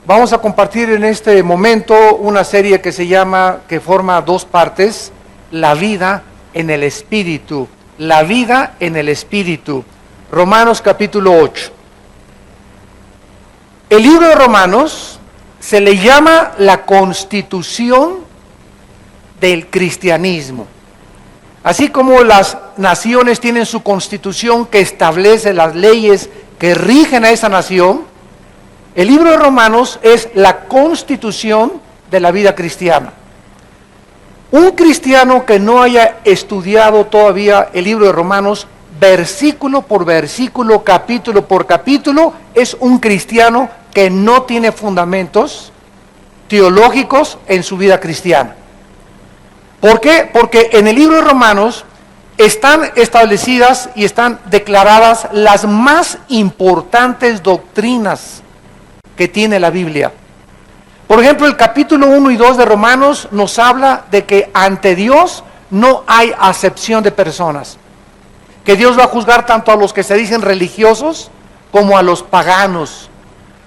Vamos a compartir en este momento una serie que forma dos partes: la vida en el Espíritu. La vida en el Espíritu. Romanos capítulo 8. El libro de Romanos se le llama la constitución del cristianismo. Así como las naciones tienen su constitución que establece las leyes que rigen a esa nación, el libro de Romanos es la constitución de la vida cristiana. Un cristiano que no haya estudiado todavía el libro de Romanos, versículo por versículo, capítulo por capítulo, es un cristiano que no tiene fundamentos teológicos en su vida cristiana. ¿Por qué? Porque en el libro de Romanos están establecidas y están declaradas las más importantes doctrinas que tiene la Biblia. Por ejemplo, el capítulo 1 y 2 de Romanos nos habla de que ante Dios no hay acepción de personas, que Dios va a juzgar tanto a los que se dicen religiosos como a los paganos,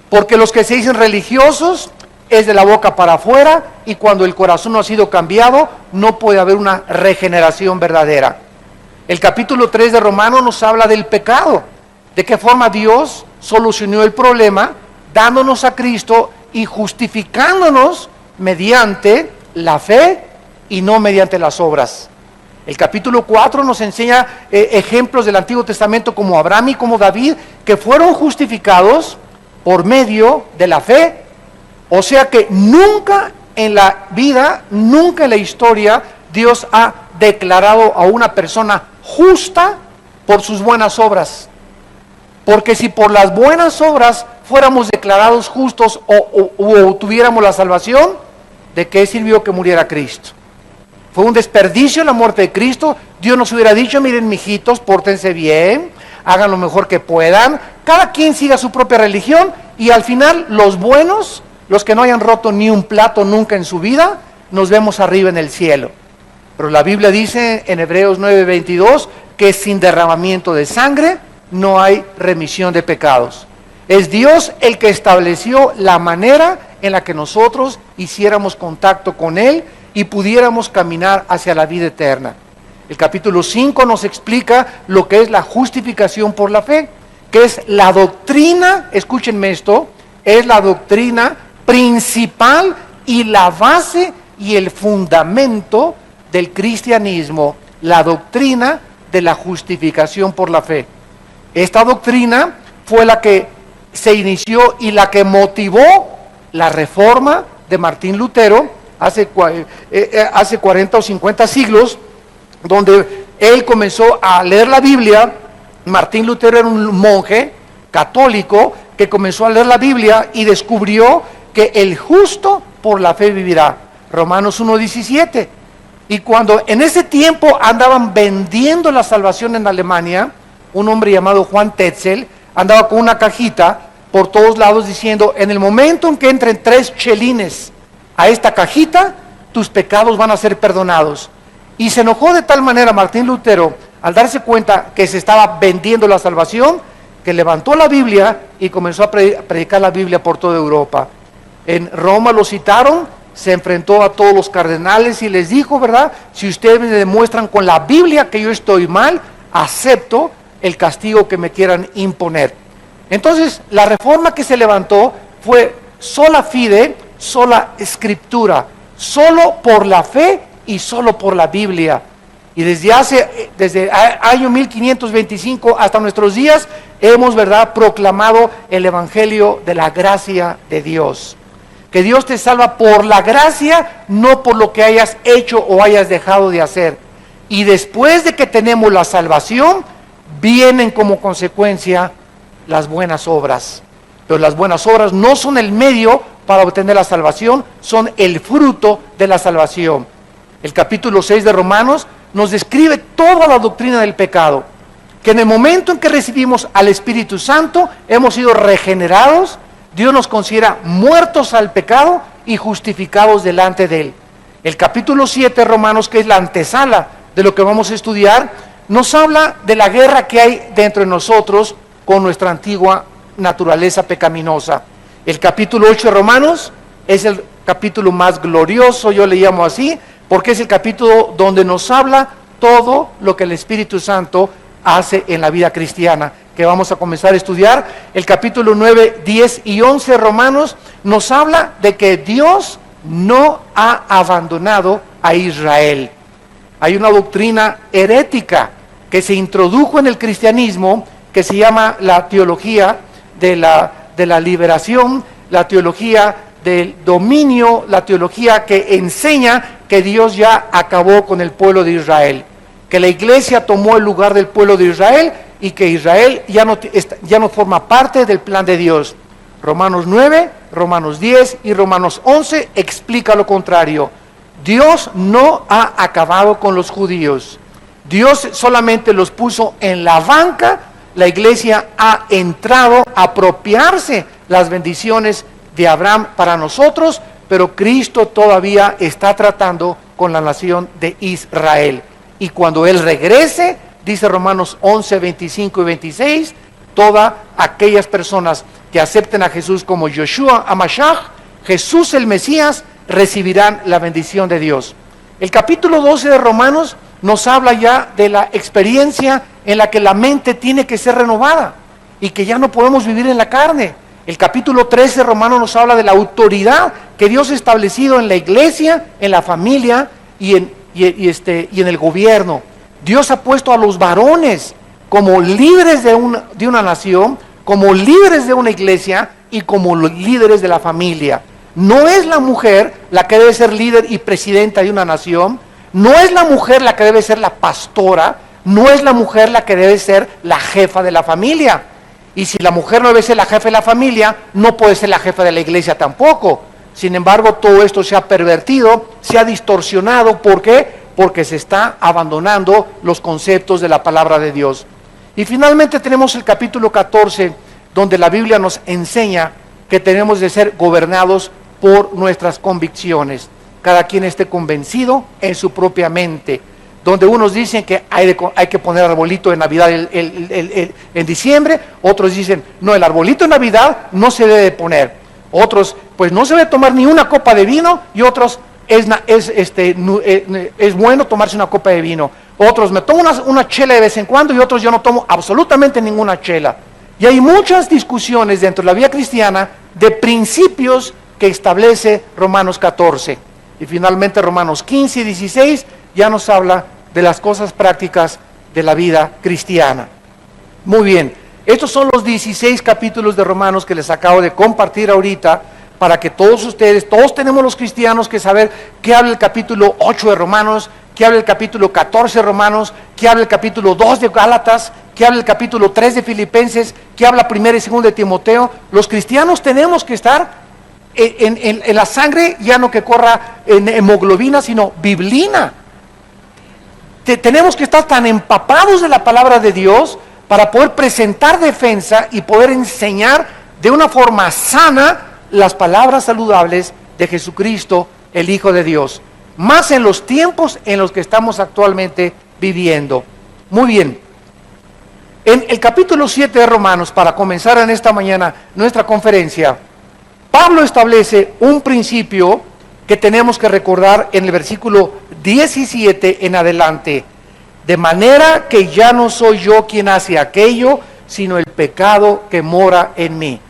porque los que se dicen religiosos es de la boca para afuera, y cuando el corazón no ha sido cambiado no puede haber una regeneración verdadera. El capítulo 3 de Romanos nos habla del pecado, de qué forma Dios solucionó el problema dándonos a Cristo y justificándonos mediante la fe y no mediante las obras. El capítulo 4 nos enseña ejemplos del Antiguo Testamento como Abraham y como David, que fueron justificados por medio de la fe. O sea que nunca en la vida, nunca en la historia, Dios ha declarado a una persona justa por sus buenas obras. Porque si por las buenas obras fuéramos declarados justos o tuviéramos la salvación, ¿de qué sirvió que muriera Cristo? Fue un desperdicio la muerte de Cristo. Dios nos hubiera dicho: miren, mijitos, pórtense bien, hagan lo mejor que puedan, cada quien siga su propia religión, y al final los buenos, los que no hayan roto ni un plato nunca en su vida, nos vemos arriba en el cielo. Pero la Biblia dice en Hebreos 9:22 que sin derramamiento de sangre no hay remisión de pecados. Es Dios el que estableció la manera en la que nosotros hiciéramos contacto con Él y pudiéramos caminar hacia la vida eterna. El capítulo 5 nos explica lo que es la justificación por la fe, que es la doctrina, escúchenme esto, es la doctrina principal y la base y el fundamento del cristianismo, la doctrina de la justificación por la fe. Esta doctrina fue la que se inició y la que motivó la reforma de Martín Lutero hace 40 o 50 siglos, donde él comenzó a leer la Biblia. Martín Lutero era un monje católico que comenzó a leer la Biblia y descubrió que el justo por la fe vivirá. Romanos 1:17. Y cuando en ese tiempo andaban vendiendo la salvación en Alemania, un hombre llamado Juan Tetzel andaba con una cajita por todos lados diciendo: en el momento en que entren 3 chelines a esta cajita, tus pecados van a ser perdonados. Y se enojó de tal manera Martín Lutero al darse cuenta que se estaba vendiendo la salvación, que levantó la Biblia y comenzó a predicar la Biblia por toda Europa. En Roma lo citaron, se enfrentó a todos los cardenales y les dijo: ¿verdad? Si ustedes me demuestran con la Biblia que yo estoy mal, acepto el castigo que me quieran imponer. Entonces, la reforma que se levantó fue sola fide, sola escritura, solo por la fe y solo por la Biblia. Y desde el año 1525 hasta nuestros días hemos, ¿verdad?, proclamado el evangelio de la gracia de Dios. Que Dios te salva por la gracia, no por lo que hayas hecho o hayas dejado de hacer. Y después de que tenemos la salvación, vienen como consecuencia las buenas obras. Pero las buenas obras no son el medio para obtener la salvación, son el fruto de la salvación. El capítulo 6 de Romanos nos describe toda la doctrina del pecado, que en el momento en que recibimos al Espíritu Santo hemos sido regenerados. Dios nos considera muertos al pecado y justificados delante de Él. El capítulo 7 de Romanos, que es la antesala de lo que vamos a estudiar, nos habla de la guerra que hay dentro de nosotros con nuestra antigua naturaleza pecaminosa. El capítulo 8 de Romanos es el capítulo más glorioso, yo le llamo así, porque es el capítulo donde nos habla todo lo que el Espíritu Santo hace en la vida cristiana, que vamos a comenzar a estudiar. El capítulo 9, 10 y 11 de Romanos nos habla de que Dios no ha abandonado a Israel. Hay una doctrina herética que se introdujo en el cristianismo que se llama la teología de la liberación, la teología del dominio, la teología que enseña que Dios ya acabó con el pueblo de Israel, que la iglesia tomó el lugar del pueblo de Israel y que Israel ya no forma parte del plan de Dios. Romanos 9, Romanos 10 y Romanos 11 explica lo contrario. Dios no ha acabado con los judíos. Dios solamente los puso en la banca. La iglesia ha entrado a apropiarse las bendiciones de Abraham para nosotros, pero Cristo todavía está tratando con la nación de Israel. Y cuando Él regrese, dice Romanos 11, 25 y 26, todas aquellas personas que acepten a Jesús como Yeshua HaMashiach, Jesús el Mesías, recibirán la bendición de Dios. El capítulo 12 de Romanos nos habla ya de la experiencia en la que la mente tiene que ser renovada y que ya no podemos vivir en la carne. El capítulo 13 de Romanos nos habla de la autoridad que Dios ha establecido en la iglesia, en la familia y en el gobierno. Dios ha puesto a los varones como líderes de una nación, como líderes de una iglesia y como líderes de la familia. No es la mujer la que debe ser líder y presidenta de una nación, no es la mujer la que debe ser la pastora, no es la mujer la que debe ser la jefa de la familia. Y si la mujer no debe ser la jefa de la familia, no puede ser la jefa de la iglesia tampoco. Sin embargo, todo esto se ha pervertido, se ha distorsionado. ¿Por qué? Porque se está abandonando los conceptos de la palabra de Dios. Y finalmente tenemos el capítulo 14, donde la Biblia nos enseña que tenemos de ser gobernados por nuestras convicciones. Cada quien esté convencido en su propia mente. Donde unos dicen que hay que poner arbolito de Navidad en diciembre, otros dicen, no, el arbolito de Navidad no se debe poner. Otros, pues no se debe tomar ni una copa de vino, y otros, es bueno tomarse una copa de vino. Otros, me tomo una chela de vez en cuando, y otros, yo no tomo absolutamente ninguna chela. Y hay muchas discusiones dentro de la vida cristiana de principios que establece Romanos 14. Y finalmente Romanos 15 y 16 ya nos habla de las cosas prácticas de la vida cristiana. Muy bien, estos son los 16 capítulos de Romanos que les acabo de compartir ahorita, para que todos ustedes, todos tenemos los cristianos que saber qué habla el capítulo 8 de Romanos, qué habla el capítulo 14 de Romanos, qué habla el capítulo 2 de Gálatas, qué habla el capítulo 3 de Filipenses, qué habla 1 y 2 de Timoteo. Los cristianos tenemos que estar en la sangre, ya no que corra en hemoglobina, sino biblina. Tenemos que estar tan empapados de la palabra de Dios para poder presentar defensa y poder enseñar de una forma sana las palabras saludables de Jesucristo, el Hijo de Dios. Más en los tiempos en los que estamos actualmente viviendo. Muy bien. En el capítulo 7 de Romanos, para comenzar en esta mañana nuestra conferencia, Pablo establece un principio que tenemos que recordar en el versículo 17 en adelante. De manera que ya no soy yo quien hace aquello, sino el pecado que mora en mí.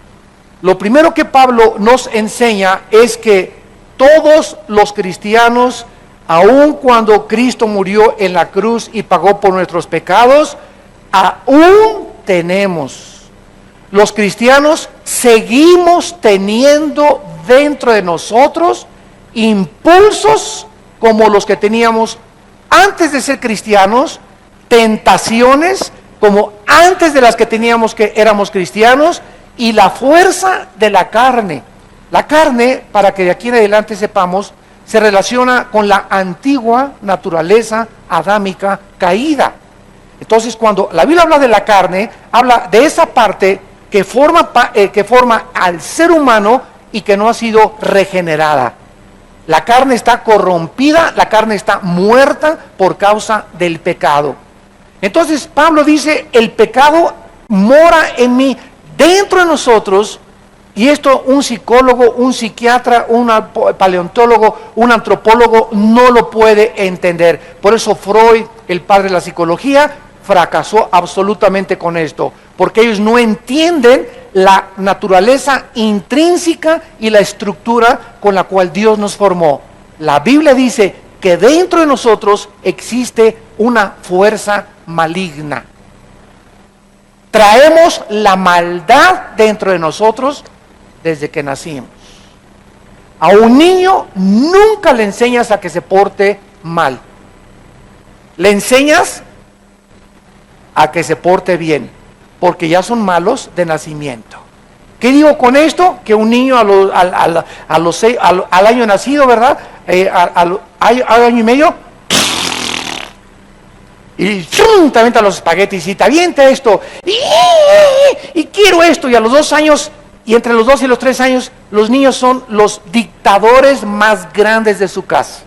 Lo primero que Pablo nos enseña es que todos los cristianos, aun cuando Cristo murió en la cruz y pagó por nuestros pecados, aún tenemos. Los cristianos seguimos teniendo dentro de nosotros impulsos como los que teníamos antes de ser cristianos, tentaciones como antes de las que teníamos que éramos cristianos, y la fuerza de la carne. La carne, para que de aquí en adelante sepamos, se relaciona con la antigua naturaleza adámica caída. Entonces, cuando la Biblia habla de la carne, habla de esa parte que forma al ser humano y que no ha sido regenerada. La carne está corrompida, la carne está muerta por causa del pecado. Entonces Pablo dice, el pecado mora en mí, dentro de nosotros, Y esto un psicólogo, un psiquiatra, un paleontólogo, un antropólogo no lo puede entender. Por eso Freud, el padre de la psicología, fracasó absolutamente con esto, porque ellos no entienden la naturaleza intrínseca y la estructura con la cual Dios nos formó. La Biblia dice que dentro de nosotros existe una fuerza maligna. Traemos la maldad dentro de nosotros desde que nacimos. A un niño nunca le enseñas a que se porte mal. Le enseñas a que se porte bien, porque ya son malos de nacimiento. ¿Qué digo con esto? Que un niño al año nacido, ¿verdad? Al año y medio, y ¡chum!, te avienta los espaguetis y te avienta esto, y quiero esto, y a los 2 años, y entre los 2 y los 3 años, los niños son los dictadores más grandes de su casa.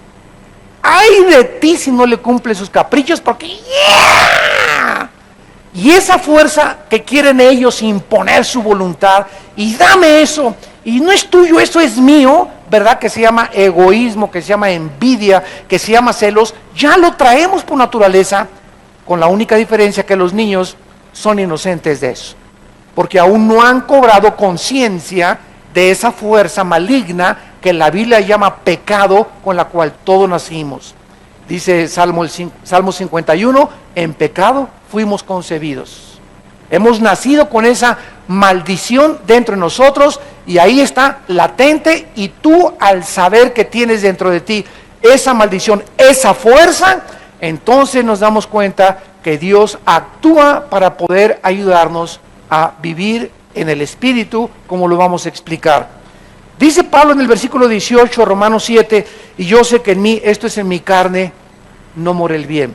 ¡Ay de ti si no le cumple sus caprichos! Porque ¡yeah! Y esa fuerza que quieren ellos imponer su voluntad, y dame eso, y no es tuyo, eso es mío, ¿verdad? Que se llama egoísmo, que se llama envidia, que se llama celos, ya lo traemos por naturaleza, con la única diferencia que los niños son inocentes de eso, porque aún no han cobrado conciencia de esa fuerza maligna que la Biblia llama pecado, con la cual todos nacimos. Dice Salmo 51, en pecado fuimos concebidos. Hemos nacido con esa maldición dentro de nosotros, y ahí está latente, y tú, al saber que tienes dentro de ti esa maldición, esa fuerza, entonces nos damos cuenta que Dios actúa para poder ayudarnos a vivir en el Espíritu, como lo vamos a explicar. Dice Pablo en el versículo 18, Romanos 7, y yo sé que en mí, esto es en mi carne, no mora el bien.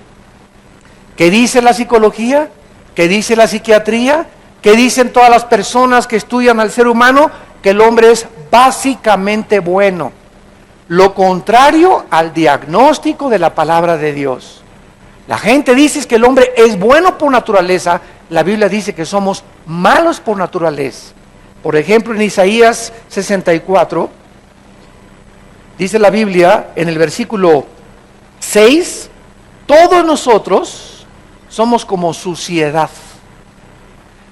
¿Qué dice la psicología? ¿Qué dice la psiquiatría? ¿Qué dicen todas las personas que estudian al ser humano? Que el hombre es básicamente bueno. Lo contrario al diagnóstico de la palabra de Dios. La gente dice que el hombre es bueno por naturaleza. La Biblia dice que somos malos por naturaleza. Por ejemplo, en Isaías 64, dice la Biblia en el versículo 6, todos nosotros somos como suciedad.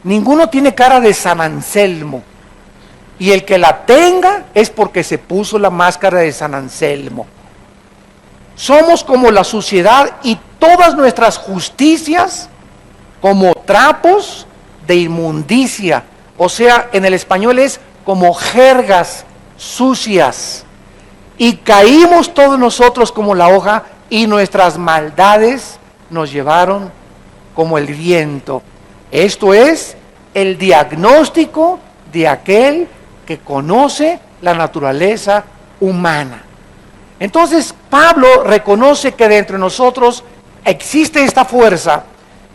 Ninguno tiene cara de San Anselmo, y el que la tenga es porque se puso la máscara de San Anselmo. Somos como la suciedad, y todas nuestras justicias como trapos de inmundicia. O sea, en el español es como jergas sucias. Y caímos todos nosotros como la hoja, y nuestras maldades nos llevaron como el viento. Esto es el diagnóstico de aquel que conoce la naturaleza humana. Entonces Pablo reconoce que dentro de nosotros existe esta fuerza,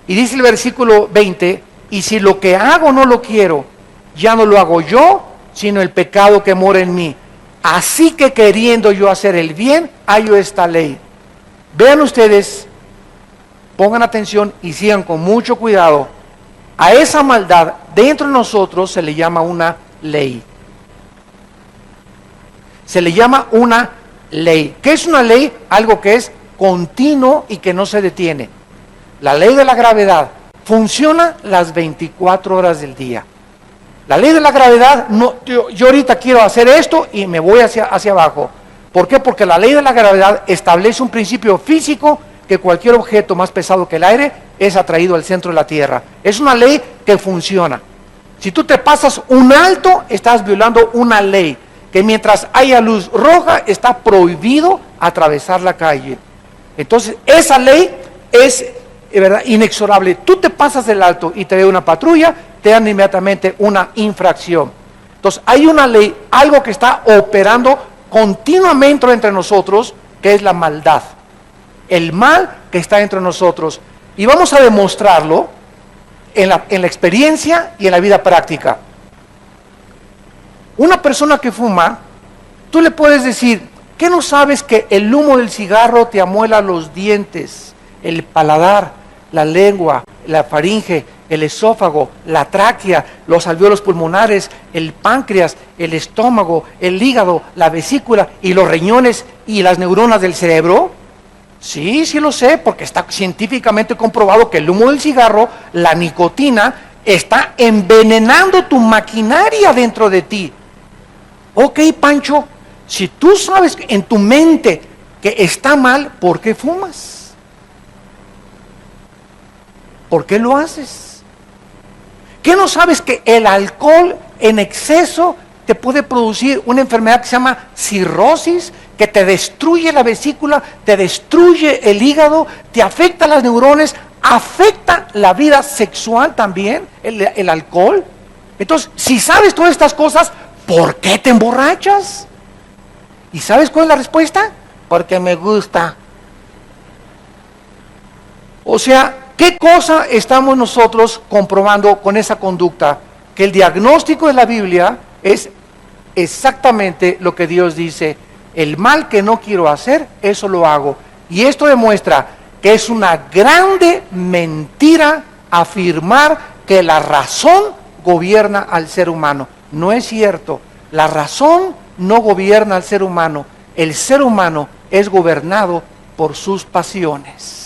y dice el versículo 20, y si lo que hago no lo quiero, ya no lo hago yo, sino el pecado que mora en mí. Así que queriendo yo hacer el bien, hallo esta ley. Vean ustedes, pongan atención y sigan con mucho cuidado. A esa maldad dentro de nosotros se le llama una ley. Se le llama una ley. ¿Qué es una ley? Algo que es continuo y que no se detiene. La ley de la gravedad funciona las 24 horas del día. La ley de la gravedad, no, yo ahorita quiero hacer esto y me voy hacia abajo. ¿Por qué? Porque la ley de la gravedad establece un principio físico, que cualquier objeto más pesado que el aire es atraído al centro de la Tierra. Es una ley que funciona. Si tú te pasas un alto, estás violando una ley, que mientras haya luz roja, está prohibido atravesar la calle. Entonces, esa ley es, ¿verdad?, inexorable. Tú te pasas del alto y te ve una patrulla, te dan inmediatamente una infracción. Entonces, hay una ley, algo que está operando continuamente entre nosotros, que es la maldad. El mal que está entre nosotros. Y vamos a demostrarlo en la experiencia y en la vida práctica. Una persona que fuma, tú le puedes decir, ¿qué no sabes que el humo del cigarro te amuela los dientes, el paladar, la lengua, la faringe el esófago, la tráquea, los alvéolos pulmonares, el páncreas, el estómago, el hígado, la vesícula y los riñones y las neuronas del cerebro? Sí, sí lo sé, porque está científicamente comprobado que el humo del cigarro, la nicotina, está envenenando tu maquinaria dentro de ti. Ok, Pancho, si tú sabes en tu mente que está mal, ¿por qué fumas? ¿Por qué lo haces? ¿Qué no sabes que el alcohol en exceso te puede producir una enfermedad que se llama cirrosis, que te destruye la vesícula, te destruye el hígado, te afecta las neuronas, afecta la vida sexual también, el alcohol? Entonces, si sabes todas estas cosas, ¿por qué te emborrachas? ¿Y sabes cuál es la respuesta? Porque me gusta. O sea, ¿qué cosa estamos nosotros comprobando con esa conducta? Que el diagnóstico de la Biblia es exactamente lo que Dios dice. El mal que no quiero hacer, eso lo hago. Y esto demuestra que es una grande mentira afirmar que la razón gobierna al ser humano. No es cierto. La razón no gobierna al ser humano. El ser humano es gobernado por sus pasiones.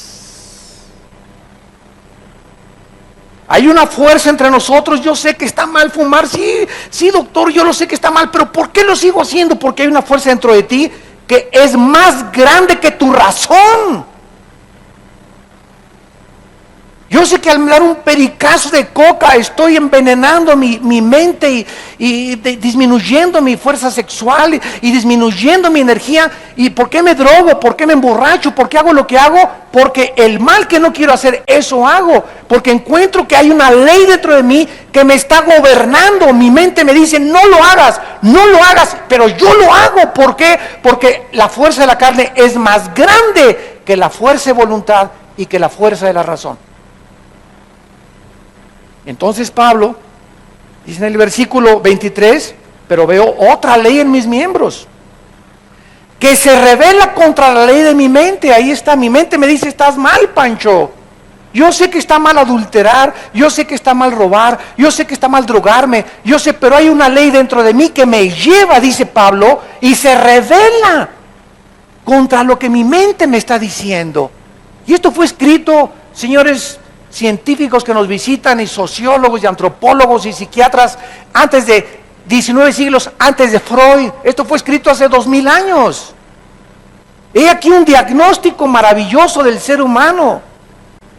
Hay una fuerza entre nosotros. Yo sé que está mal fumar, sí doctor, yo lo sé que está mal, pero ¿por qué lo sigo haciendo? Porque hay una fuerza dentro de ti que es más grande que tu razón. Yo sé que al dar un pericazo de coca estoy envenenando mi mente y disminuyendo mi fuerza sexual y disminuyendo mi energía. ¿Y por qué me drogo? ¿Por qué me emborracho? ¿Por qué hago lo que hago? Porque el mal que no quiero hacer, eso hago. Porque encuentro que hay una ley dentro de mí que me está gobernando. Mi mente me dice, no lo hagas, pero yo lo hago. ¿Por qué? Porque la fuerza de la carne es más grande que la fuerza de voluntad y que la fuerza de la razón. Entonces Pablo dice en el versículo 23, pero veo otra ley en mis miembros, que se revela contra la ley de mi mente. Ahí está, mi mente me dice, estás mal, Pancho. Yo sé que está mal adulterar, yo sé que está mal robar, yo sé que está mal drogarme, yo sé, pero hay una ley dentro de mí que me lleva, dice Pablo, y se revela contra lo que mi mente me está diciendo. Y esto fue escrito, señores científicos que nos visitan, y sociólogos y antropólogos y psiquiatras, antes de 19 siglos antes de Freud. Esto fue escrito hace 2000 años. He aquí un diagnóstico maravilloso del ser humano.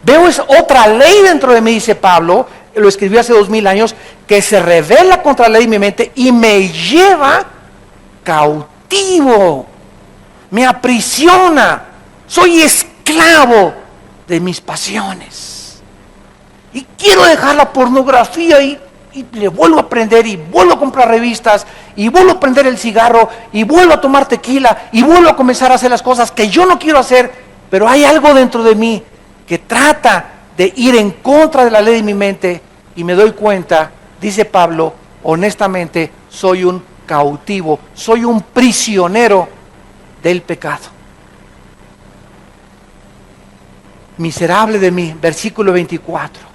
Veo es otra ley dentro de mí, dice Pablo, lo escribió hace 2000 años, que se revela contra la ley de mi mente y me lleva cautivo, me aprisiona, soy esclavo de mis pasiones. Y quiero dejar la pornografía y le vuelvo a aprender y vuelvo a comprar revistas y vuelvo a prender el cigarro y vuelvo a tomar tequila y vuelvo a comenzar a hacer las cosas que yo no quiero hacer, pero hay algo dentro de mí que trata de ir en contra de la ley de mi mente y me doy cuenta, dice Pablo, honestamente soy un cautivo, soy un prisionero del pecado. Miserable de mí, versículo 24.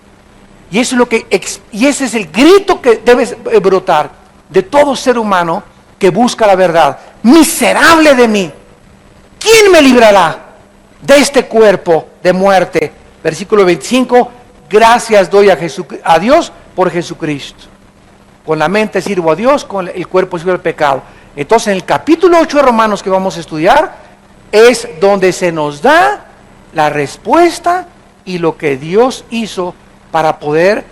Y ese es el grito que debe brotar de todo ser humano que busca la verdad. Miserable de mí, ¿quién me librará de este cuerpo de muerte? Versículo 25, gracias doy a Dios por Jesucristo. Con la mente sirvo a Dios, con el cuerpo sirvo al pecado. Entonces en el capítulo 8 de Romanos que vamos a estudiar, es donde se nos da la respuesta y lo que Dios hizo para poder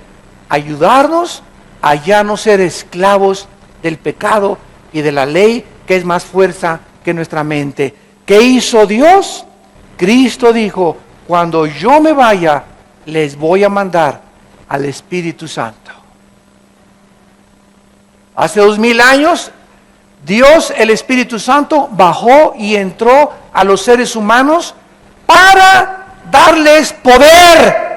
ayudarnos a ya no ser esclavos del pecado y de la ley que es más fuerza que nuestra mente. ¿Qué hizo Dios? Cristo dijo, cuando yo me vaya, les voy a mandar al Espíritu Santo. Hace 2000 años, Dios, el Espíritu Santo, bajó y entró a los seres humanos para darles poder.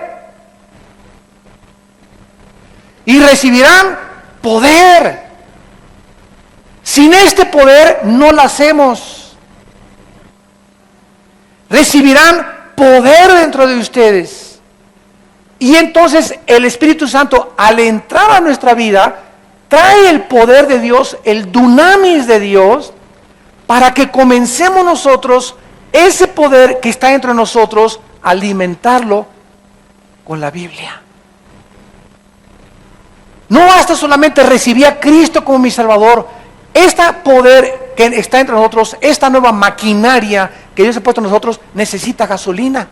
Y recibirán poder. Sin este poder no lo hacemos. Recibirán poder dentro de ustedes. Y entonces el Espíritu Santo, al entrar a nuestra vida, trae el poder de Dios, el dunamis de Dios, para que comencemos nosotros, ese poder que está entre nosotros, a alimentarlo con la Biblia. No basta solamente recibir a Cristo como mi Salvador. Este poder que está entre nosotros, esta nueva maquinaria que Dios ha puesto en nosotros, necesita gasolina.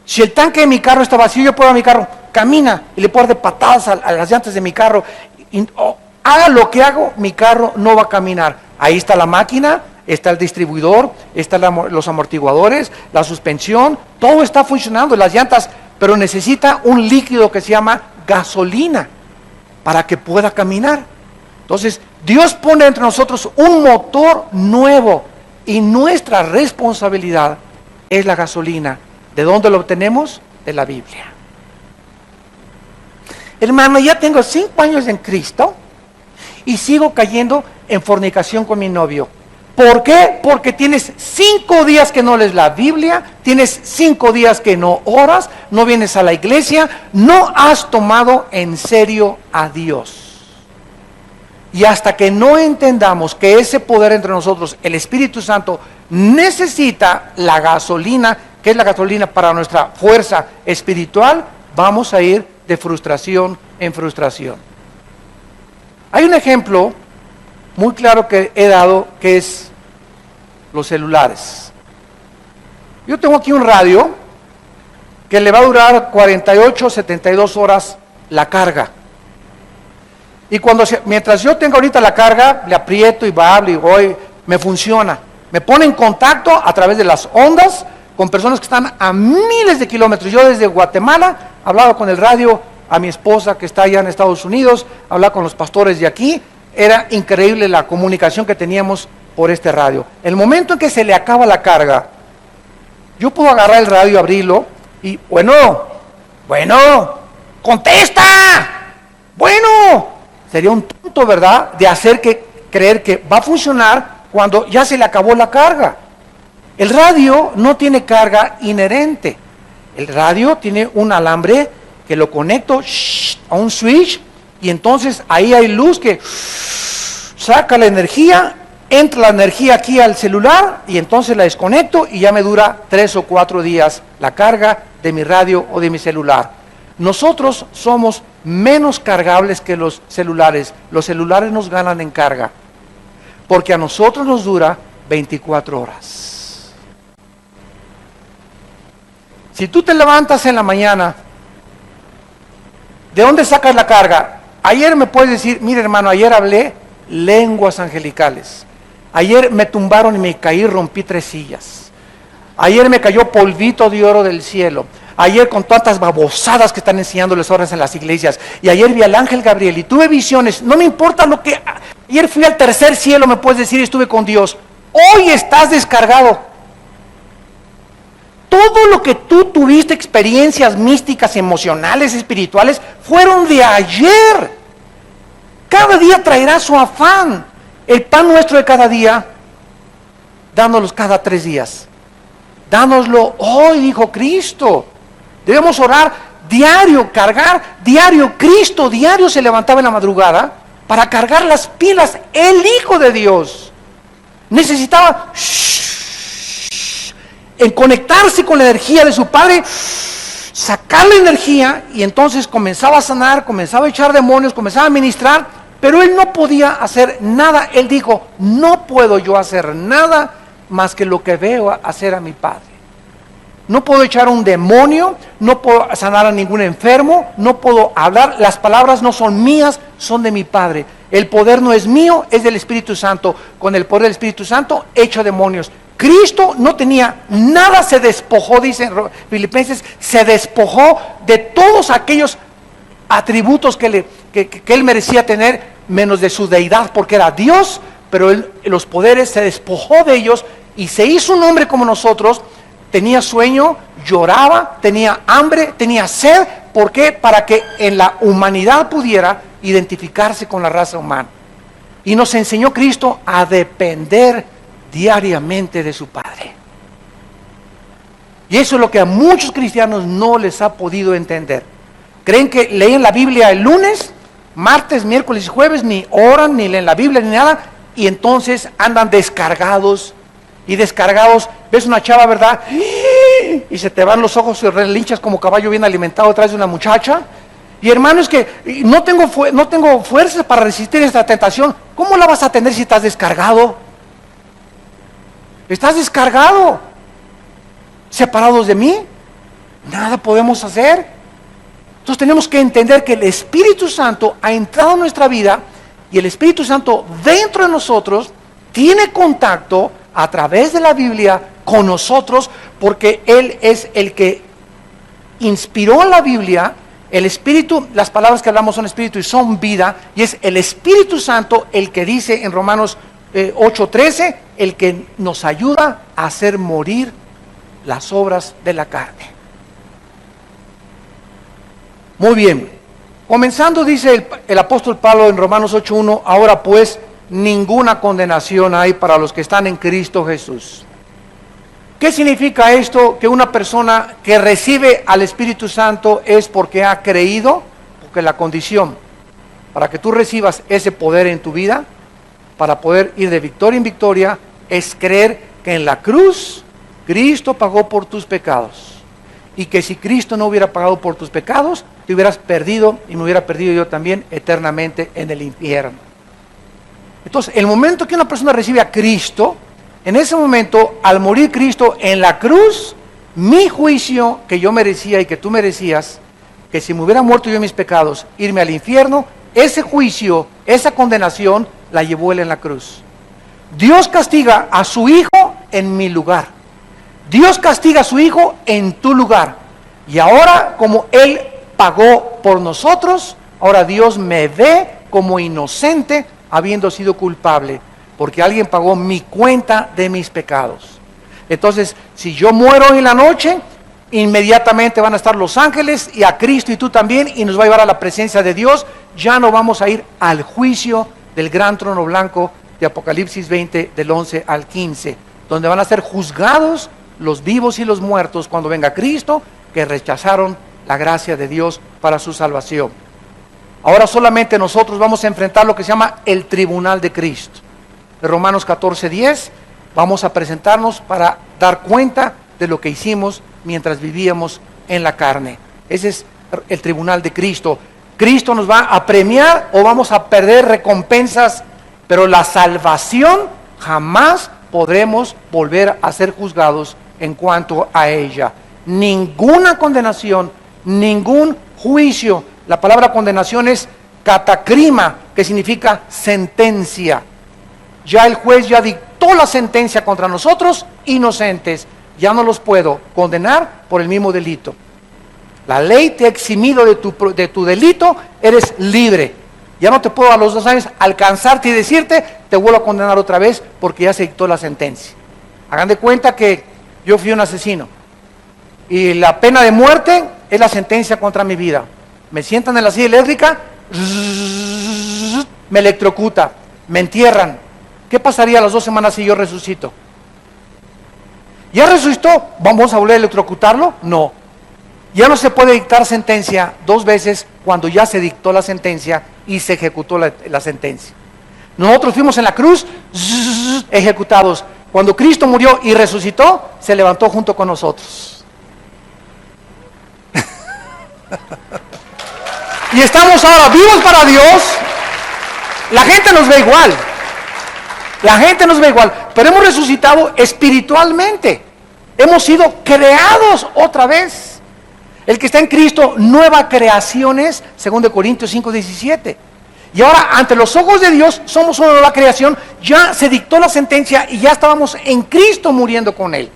Si el tanque de mi carro está vacío, yo puedo a mi carro, camina y le puedo dar de patadas a las llantas de mi carro. Haga lo que hago, mi carro no va a caminar. Ahí está la máquina, está el distribuidor, están los amortiguadores, la suspensión, todo está funcionando, las llantas, pero necesita un líquido que se llama gasolina para que pueda caminar. Entonces, Dios pone entre nosotros un motor nuevo y nuestra responsabilidad es la gasolina. ¿De dónde lo obtenemos? De la Biblia. Hermano, ya tengo 5 años en Cristo y sigo cayendo en fornicación con mi novio. ¿Por qué? Porque tienes 5 días que no lees la Biblia, tienes 5 días que no oras, no vienes a la iglesia, no has tomado en serio a Dios. Y hasta que no entendamos que ese poder entre nosotros, el Espíritu Santo, necesita la gasolina, que es la gasolina para nuestra fuerza espiritual, vamos a ir de frustración en frustración. Hay un ejemplo muy claro que he dado, que es los celulares. Yo tengo aquí un radio que le va a durar 48, 72 horas la carga. Y mientras yo tenga ahorita la carga, le aprieto y hablo y voy, me funciona. Me pone en contacto a través de las ondas con personas que están a miles de kilómetros. Yo desde Guatemala hablaba con el radio a mi esposa que está allá en Estados Unidos, hablaba con los pastores de aquí. Era increíble la comunicación que teníamos por este radio. El momento en que se le acaba la carga, yo puedo agarrar el radio, abrirlo y, bueno, contesta, bueno. Sería un tonto, ¿verdad?, de creer que va a funcionar cuando ya se le acabó la carga. El radio no tiene carga inherente. El radio tiene un alambre que lo conecto a un switch y entonces ahí hay luz que saca la energía, entra la energía aquí al celular y entonces la desconecto y ya me dura 3 o 4 días la carga de mi radio o de mi celular. Nosotros somos menos cargables que los celulares. Los celulares nos ganan en carga, porque a nosotros nos dura 24 horas. Si tú te levantas en la mañana, ¿de dónde sacas la carga? Ayer me puedes decir, mire hermano, ayer hablé lenguas angelicales. Ayer me tumbaron y me caí, rompí 3 sillas. Ayer me cayó polvito de oro del cielo. Ayer con tantas babosadas que están enseñándoles horas en las iglesias. Y ayer vi al ángel Gabriel y tuve visiones. No me importa lo que... Ayer fui al 3er cielo, me puedes decir, y estuve con Dios. Hoy estás descargado. Todo lo que tú tuviste, experiencias místicas, emocionales, espirituales, fueron de ayer. Cada día traerá su afán. El pan nuestro de cada día, dánoslo cada 3 días. Dánoslo hoy, dijo Cristo. Debemos orar diario, cargar diario. Cristo diario se levantaba en la madrugada para cargar las pilas. El Hijo de Dios necesitaba en conectarse con la energía de su Padre, sacar la energía, y entonces comenzaba a sanar, comenzaba a echar demonios, comenzaba a ministrar, pero él no podía hacer nada. Él dijo, no puedo yo hacer nada más que lo que veo hacer a mi Padre. No puedo echar un demonio, no puedo sanar a ningún enfermo, no puedo hablar, las palabras no son mías, son de mi Padre. El poder no es mío, es del Espíritu Santo. Con el poder del Espíritu Santo echo demonios. Cristo no tenía nada, se despojó, dice Filipenses, se despojó de todos aquellos atributos que él merecía tener, menos de su deidad, porque era Dios, pero los poderes se despojó de ellos y se hizo un hombre como nosotros. Tenía sueño, lloraba, tenía hambre, tenía sed. ¿Por qué? Para que en la humanidad pudiera identificarse con la raza humana. Y nos enseñó Cristo a depender diariamente de su Padre. Y eso es lo que a muchos cristianos no les ha podido entender. Creen que leen la Biblia el lunes, martes, miércoles y jueves, ni oran, ni leen la Biblia, ni nada, y entonces andan descargados y descargados. Ves una chava, ¿verdad? Y se te van los ojos y relinchas como caballo bien alimentado detrás de una muchacha. Y hermano, es que no tengo fuerzas para resistir esta tentación. ¿Cómo la vas a tener si estás descargado? Estás descargado. Separados de mí, nada podemos hacer. Entonces tenemos que entender que el Espíritu Santo ha entrado en nuestra vida y el Espíritu Santo dentro de nosotros tiene contacto a través de la Biblia con nosotros, porque Él es el que inspiró la Biblia. El Espíritu, las palabras que hablamos son Espíritu y son vida, y es el Espíritu Santo el que dice en Romanos 8:13, el que nos ayuda a hacer morir las obras de la carne. Muy bien, comenzando dice el apóstol Pablo en Romanos 8:1, ahora pues ninguna condenación hay para los que están en Cristo Jesús. ¿Qué significa esto? Que una persona que recibe al Espíritu Santo es porque ha creído, porque la condición para que tú recibas ese poder en tu vida, para poder ir de victoria en victoria, es creer que en la cruz Cristo pagó por tus pecados. Y que si Cristo no hubiera pagado por tus pecados, te hubieras perdido y me hubiera perdido yo también eternamente en el infierno. Entonces, el momento que una persona recibe a Cristo, en ese momento, al morir Cristo en la cruz, mi juicio que yo merecía y que tú merecías, que si me hubiera muerto yo en mis pecados, irme al infierno, ese juicio, esa condenación, la llevó Él en la cruz. Dios castiga a su Hijo en mi lugar. Dios castiga a su Hijo en tu lugar. Y ahora, como Él pagó por nosotros, ahora Dios me ve como inocente, habiendo sido culpable, porque alguien pagó mi cuenta de mis pecados. Entonces, si yo muero en la noche, inmediatamente van a estar los ángeles y a Cristo y tú también, y nos va a llevar a la presencia de Dios. Ya no vamos a ir al juicio del gran trono blanco de Apocalipsis 20, del 11 al 15, donde van a ser juzgados los vivos y los muertos cuando venga Cristo, que rechazaron la gracia de Dios para su salvación. Ahora solamente nosotros vamos a enfrentar lo que se llama el tribunal de Cristo. De Romanos 14:10, vamos a presentarnos para dar cuenta de lo que hicimos mientras vivíamos en la carne. Ese es el tribunal de Cristo. Cristo nos va a premiar o vamos a perder recompensas, pero la salvación jamás podremos volver a ser juzgados en cuanto a ella. Ninguna condenación, ningún juicio. La palabra condenación es catacrima, que significa sentencia. Ya el juez ya dictó la sentencia contra nosotros, inocentes. Ya no los puedo condenar por el mismo delito. La ley te ha eximido de tu delito, eres libre. Ya no te puedo a los 2 años alcanzarte y decirte, te vuelvo a condenar otra vez porque ya se dictó la sentencia. Hagan de cuenta que yo fui un asesino y la pena de muerte es la sentencia contra mi vida. Me sientan en la silla eléctrica, me electrocuta, me entierran. ¿Qué pasaría a las 2 semanas si yo resucito? ¿Ya resucitó? ¿Vamos a volver a electrocutarlo? No. Ya no se puede dictar sentencia 2 veces cuando ya se dictó la sentencia y se ejecutó la sentencia. Nosotros fuimos en la cruz, ejecutados. Cuando Cristo murió y resucitó, se levantó junto con nosotros. Y estamos ahora vivos para Dios. La gente nos ve igual. La gente nos ve igual, pero hemos resucitado espiritualmente. Hemos sido creados otra vez. El que está en Cristo, nueva creación es, 2 Corintios 5:17. Y ahora, ante los ojos de Dios, somos una nueva creación. Ya se dictó la sentencia y ya estábamos en Cristo muriendo con Él.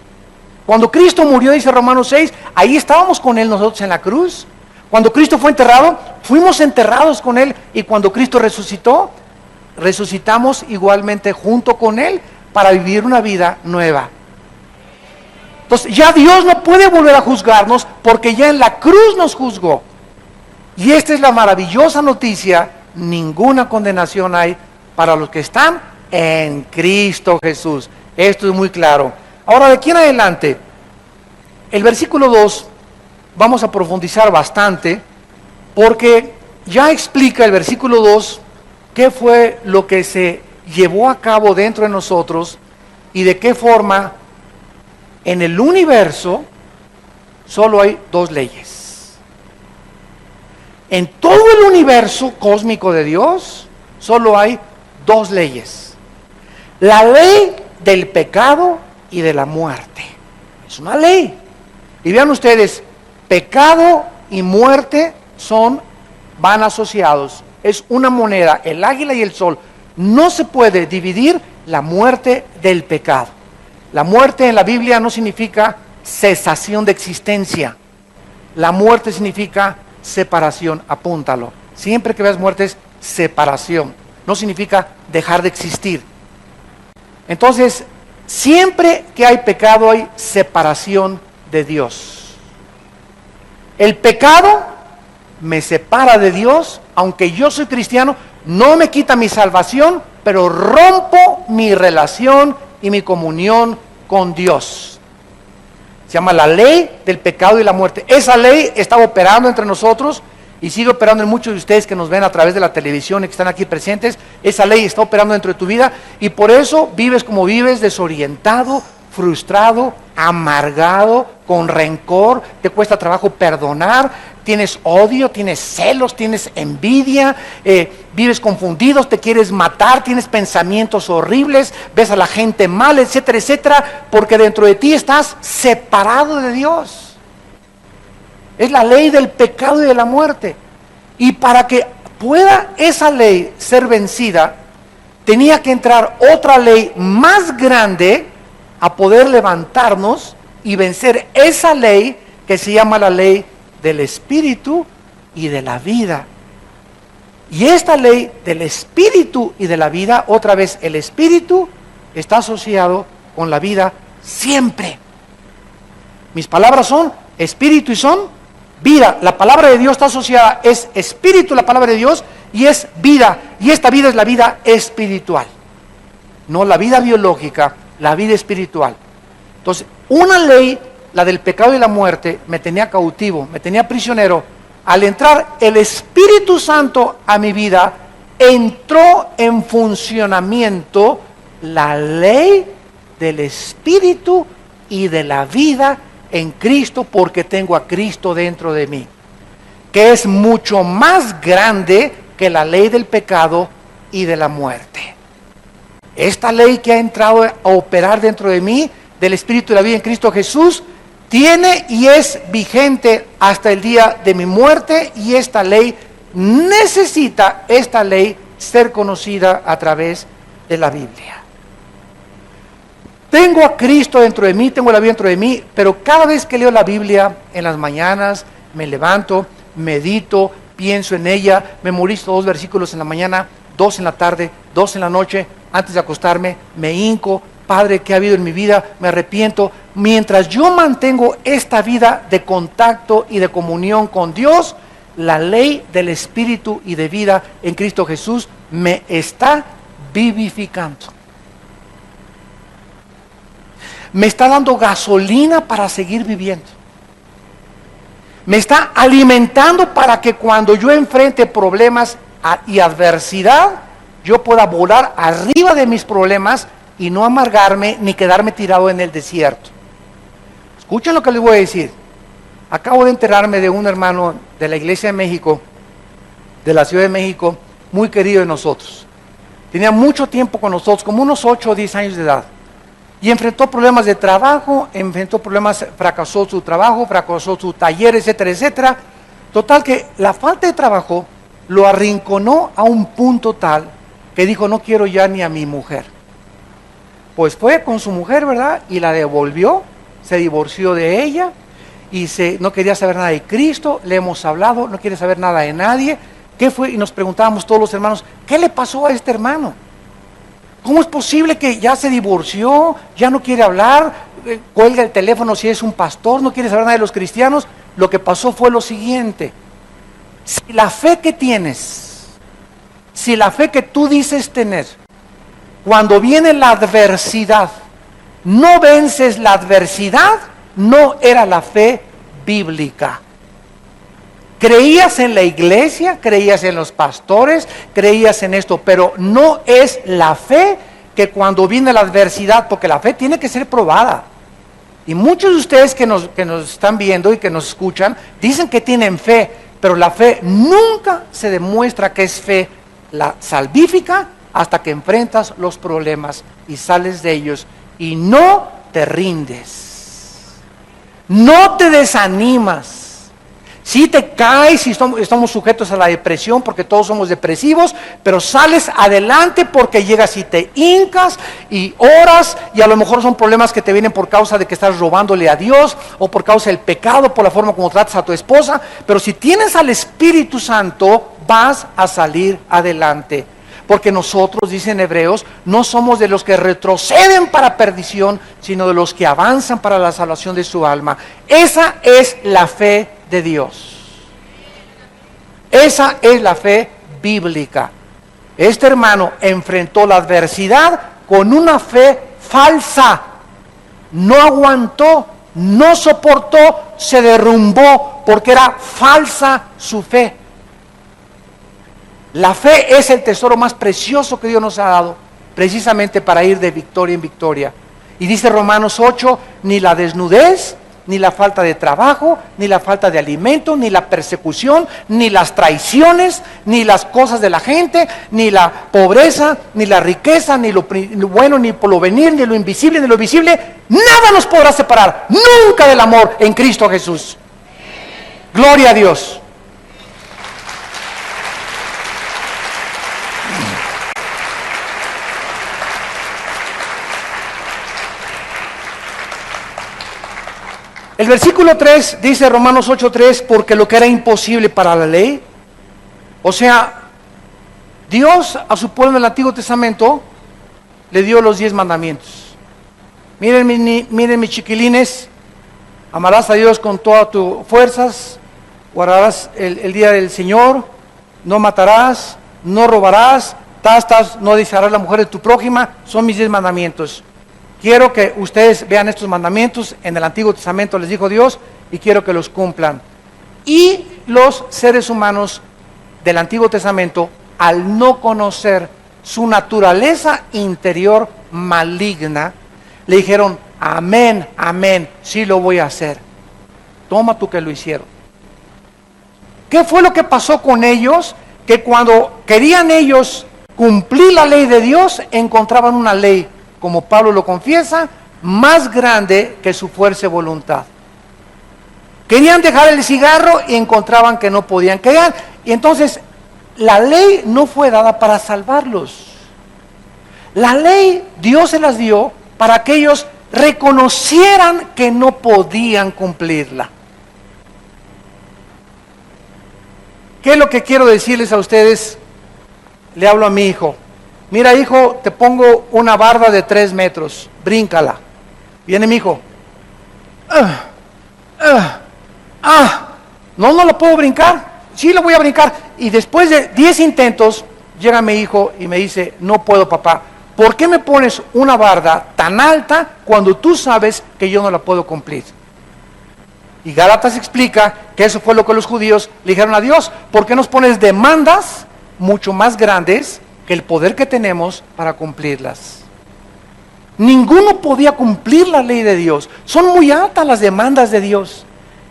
Cuando Cristo murió, dice Romanos 6, ahí estábamos con Él nosotros en la cruz. Cuando Cristo fue enterrado, fuimos enterrados con Él. Y cuando Cristo resucitó, resucitamos igualmente junto con Él para vivir una vida nueva. Entonces ya Dios no puede volver a juzgarnos porque ya en la cruz nos juzgó. Y esta es la maravillosa noticia: ninguna condenación hay para los que están en Cristo Jesús. Esto es muy claro. Ahora, de aquí en adelante, el versículo 2 vamos a profundizar bastante, porque ya explica el versículo 2 qué fue lo que se llevó a cabo dentro de nosotros y de qué forma en el universo solo hay dos leyes. En todo el universo cósmico de Dios solo hay dos leyes. La ley del pecado y de la muerte. Es una ley. Y vean ustedes, pecado y muerte van asociados. Es una moneda, el águila y el sol. No se puede dividir la muerte del pecado. La muerte en la Biblia no significa cesación de existencia. La muerte significa separación, apúntalo. Siempre que veas muerte es separación. No significa dejar de existir. Entonces, siempre que hay pecado hay separación de Dios. El pecado me separa de Dios, aunque yo soy cristiano, no me quita mi salvación, pero rompo mi relación y mi comunión con Dios. Se llama la ley del pecado y la muerte. Esa ley está operando entre nosotros y sigue operando en muchos de ustedes que nos ven a través de la televisión y que están aquí presentes. Esa ley está operando dentro de tu vida y por eso vives como vives, desorientado, frustrado, amargado, con rencor, te cuesta trabajo perdonar, tienes odio, tienes celos, tienes envidia, vives confundido, te quieres matar, tienes pensamientos horribles, ves a la gente mal, etcétera, etcétera, porque dentro de ti estás separado de Dios. Es la ley del pecado y de la muerte. Y para que pueda esa ley ser vencida, tenía que entrar otra ley más grande a poder levantarnos y vencer esa ley que se llama la ley del espíritu y de la vida. Y esta ley del espíritu y de la vida, otra vez, el espíritu está asociado con la vida siempre. Mis palabras son espíritu y son vida. La palabra de Dios está asociada, es espíritu la palabra de Dios y es vida. Y esta vida es la vida espiritual, no la vida biológica, la vida espiritual. Entonces, una ley, la del pecado y la muerte, me tenía cautivo, me tenía prisionero. Al entrar el Espíritu Santo a mi vida, entró en funcionamiento la ley del Espíritu y de la vida en Cristo, porque tengo a Cristo dentro de mí, que es mucho más grande que la ley del pecado y de la muerte. Esta ley que ha entrado a operar dentro de mí, del Espíritu y la vida en Cristo Jesús, tiene y es vigente hasta el día de mi muerte, y esta ley necesita, ser conocida a través de la Biblia. Tengo a Cristo dentro de mí, tengo la vida dentro de mí, pero cada vez que leo la Biblia en las mañanas, me levanto, medito, pienso en ella, memorizo 2 versículos en la mañana, 2 en la tarde, 2 en la noche, antes de acostarme, me hinco. Padre, ¿qué ha habido en mi vida? Me arrepiento. Mientras yo mantengo esta vida de contacto y de comunión con Dios, la ley del Espíritu y de vida en Cristo Jesús me está vivificando. Me está dando gasolina para seguir viviendo. Me está alimentando para que cuando yo enfrente problemas y adversidad, yo pueda volar arriba de mis problemas y no amargarme ni quedarme tirado en el desierto. Escuchen lo que les voy a decir. Acabo de enterarme de un hermano de la Iglesia de México, de la Ciudad de México, muy querido de nosotros. Tenía mucho tiempo con nosotros, como unos 8 o 10 años de edad. Y enfrentó problemas de trabajo, fracasó su trabajo, fracasó su taller, etcétera, etcétera. Total que la falta de trabajo lo arrinconó a un punto tal que dijo, no quiero ya ni a mi mujer. Pues fue con su mujer, ¿verdad? Y la devolvió, se divorció de ella y no quería saber nada de Cristo. Le hemos hablado, no quiere saber nada de nadie. ¿Qué fue? Y nos preguntábamos todos los hermanos, ¿qué le pasó a este hermano? ¿Cómo es posible que ya se divorció, ya no quiere hablar, cuelga el teléfono si es un pastor, no quiere saber nada de los cristianos? Lo que pasó fue lo siguiente: si la fe que tienes, si la fe que tú dices tener, cuando viene la adversidad, no vences la adversidad, no era la fe bíblica. Creías en la iglesia, creías en los pastores, creías en esto, pero no es la fe que cuando viene la adversidad, porque la fe tiene que ser probada. Y muchos de ustedes que nos están viendo y que nos escuchan, dicen que tienen fe, pero la fe nunca se demuestra que es fe la salvífica hasta que enfrentas los problemas y sales de ellos y no te rindes, no te desanimas. Si te caes y estamos sujetos a la depresión porque todos somos depresivos, pero sales adelante porque llegas y te hincas y oras, y a lo mejor son problemas que te vienen por causa de que estás robándole a Dios o por causa del pecado, por la forma como tratas a tu esposa, pero si tienes al Espíritu Santo vas a salir adelante. Porque nosotros, dicen Hebreos, no somos de los que retroceden para perdición, sino de los que avanzan para la salvación de su alma. Esa es la fe de Dios. Esa es la fe bíblica. Este hermano enfrentó la adversidad con una fe falsa. No aguantó, no soportó, se derrumbó porque era falsa su fe. La fe es el tesoro más precioso que Dios nos ha dado, precisamente para ir de victoria en victoria. Y dice Romanos 8, ni la desnudez, ni la falta de trabajo, ni la falta de alimento, ni la persecución, ni las traiciones, ni las cosas de la gente, ni la pobreza, ni la riqueza, ni lo bueno, ni por lo venir, ni lo invisible, ni lo visible, nada nos podrá separar nunca del amor en Cristo Jesús. Gloria a Dios. El versículo 3 dice Romanos 8:3, porque lo que era imposible para la ley, o sea, Dios a su pueblo en el Antiguo Testamento le dio los 10 mandamientos. Miren mis chiquilines, amarás a Dios con todas tus fuerzas, guardarás el día del Señor, no matarás, no robarás, no desearás la mujer de tu prójima, son mis 10 mandamientos. Quiero que ustedes vean estos mandamientos, en el Antiguo Testamento les dijo Dios, y quiero que los cumplan. Y los seres humanos del Antiguo Testamento, al no conocer su naturaleza interior maligna, le dijeron, amén, amén, sí lo voy a hacer. Toma tú que lo hicieron. ¿Qué fue lo que pasó con ellos? Que cuando querían ellos cumplir la ley de Dios, encontraban una ley, como Pablo lo confiesa, más grande que su fuerza y voluntad. Querían dejar el cigarro y encontraban que no podían quedar. Y entonces, la ley no fue dada para salvarlos. La ley Dios se las dio para que ellos reconocieran que no podían cumplirla. ¿Qué es lo que quiero decirles a ustedes? Le hablo a mi hijo. Mira, hijo, te pongo una barda de 3 metros, bríncala. Viene mi hijo. No la puedo brincar. Sí, la voy a brincar. Y después de 10 intentos, llega mi hijo y me dice, no puedo, papá. ¿Por qué me pones una barda tan alta cuando tú sabes que yo no la puedo cumplir? Y Gálatas explica que eso fue lo que los judíos le dijeron a Dios. ¿Por qué nos pones demandas mucho más grandes que el poder que tenemos para cumplirlas? Ninguno podía cumplir la ley de Dios. Son muy altas las demandas de Dios.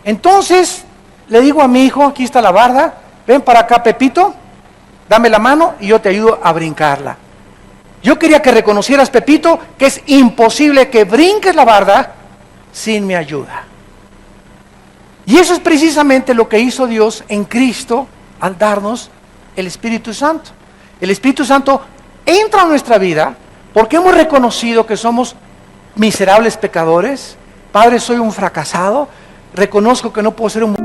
Entonces le digo a mi hijo, aquí está la barda, ven para acá, Pepito, dame la mano y yo te ayudo a brincarla. Yo quería que reconocieras, Pepito, que es imposible que brinques la barda sin mi ayuda. Y eso es precisamente lo que hizo Dios en Cristo al darnos el Espíritu Santo. El Espíritu Santo entra a nuestra vida porque hemos reconocido que somos miserables pecadores. Padre, soy un fracasado. Reconozco que no puedo ser un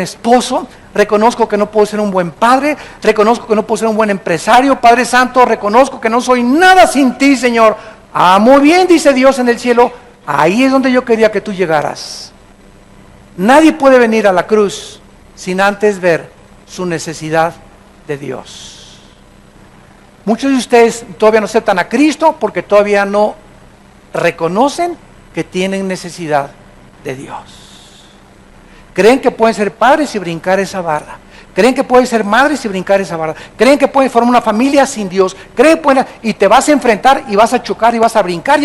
esposo, reconozco que no puedo ser un buen padre, reconozco que no puedo ser un buen empresario, Padre Santo, reconozco que no soy nada sin ti, Señor. Ah, muy bien, dice Dios en el cielo, ahí es donde yo quería que tú llegaras. Nadie puede venir a la cruz sin antes ver su necesidad de Dios. Muchos de ustedes todavía no aceptan a Cristo porque todavía no reconocen que tienen necesidad de Dios. Creen que pueden ser padres y brincar esa barra. Creen que pueden ser madres y brincar esa barra. Creen que pueden formar una familia sin Dios. Creen que pueden, y te vas a enfrentar y vas a chocar y vas a brincar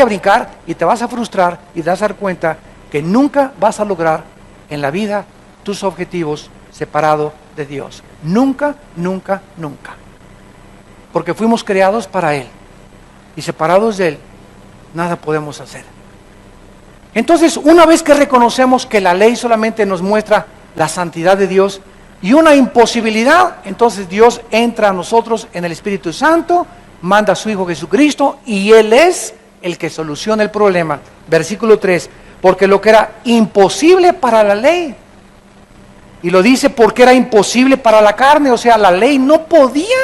y te vas a frustrar y te vas a dar cuenta que nunca vas a lograr en la vida tus objetivos separado de Dios. Nunca, nunca, nunca. Porque fuimos creados para Él. Y separados de Él, nada podemos hacer. Entonces, una vez que reconocemos que la ley solamente nos muestra la santidad de Dios y una imposibilidad, entonces Dios entra a nosotros en el Espíritu Santo, manda a su Hijo Jesucristo y Él es el que soluciona el problema. Versículo 3, porque lo que era imposible para la ley, y lo dice porque era imposible para la carne, o sea, la ley no podía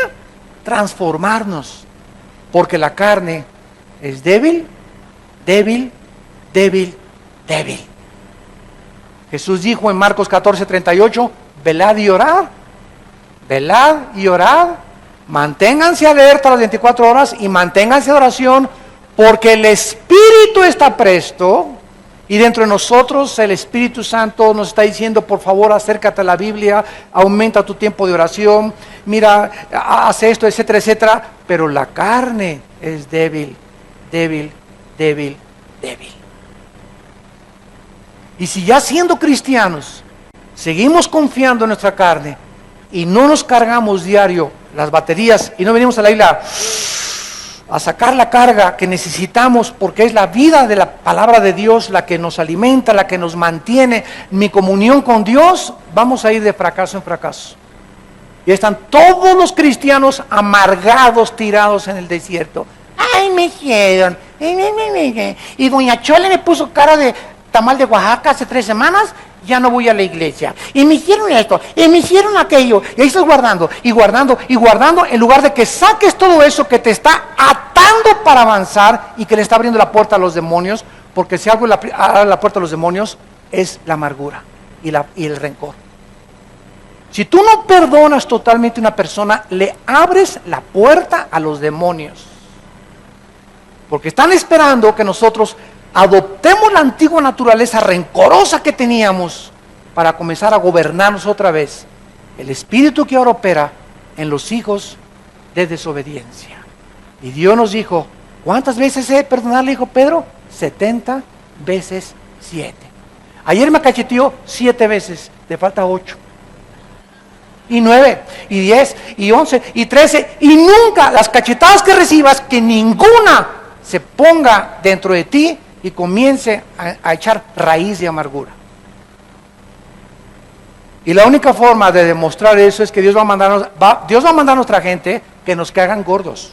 transformarnos, porque la carne es débil, débil, débil, débil. Jesús dijo en Marcos 14:38, velad y orad, manténganse alerta las 24 horas y manténganse en oración, porque el Espíritu está presto, y dentro de nosotros el Espíritu Santo nos está diciendo, por favor, acércate a la Biblia, aumenta tu tiempo de oración, mira, haz esto, etcétera, etcétera, pero la carne es débil, débil, débil, débil. Y si ya siendo cristianos seguimos confiando en nuestra carne y no nos cargamos diario las baterías y no venimos a la isla a sacar la carga que necesitamos, porque es la vida de la palabra de Dios la que nos alimenta, la que nos mantiene, mi comunión con Dios, vamos a ir de fracaso en fracaso. Y están todos los cristianos amargados, tirados en el desierto. Ay, me hicieron. Y doña Chole me puso cara de tamal de Oaxaca hace 3 semanas, ya no voy a la iglesia. Y me hicieron esto, y me hicieron aquello. Y ahí estás guardando, y guardando, y guardando, en lugar de que saques todo eso que te está atando para avanzar y que le está abriendo la puerta a los demonios, porque si algo abre la puerta a los demonios es la amargura y el rencor. Si tú no perdonas totalmente a una persona, le abres la puerta a los demonios. Porque están esperando que nosotros adoptemos la antigua naturaleza rencorosa que teníamos para comenzar a gobernarnos otra vez. El espíritu que ahora opera en los hijos de desobediencia. Y Dios nos dijo, ¿cuántas veces he de perdonarle, dijo Pedro? 70 veces 7. Ayer me cacheteó 7 veces, te falta 8. Y 9, y 10, y 11, y 13, y nunca las cachetadas que recibas, que ninguna se ponga dentro de ti y comience a echar raíz de amargura. Y la única forma de demostrar eso es que Dios va a mandar a nuestra gente que nos cagan gordos.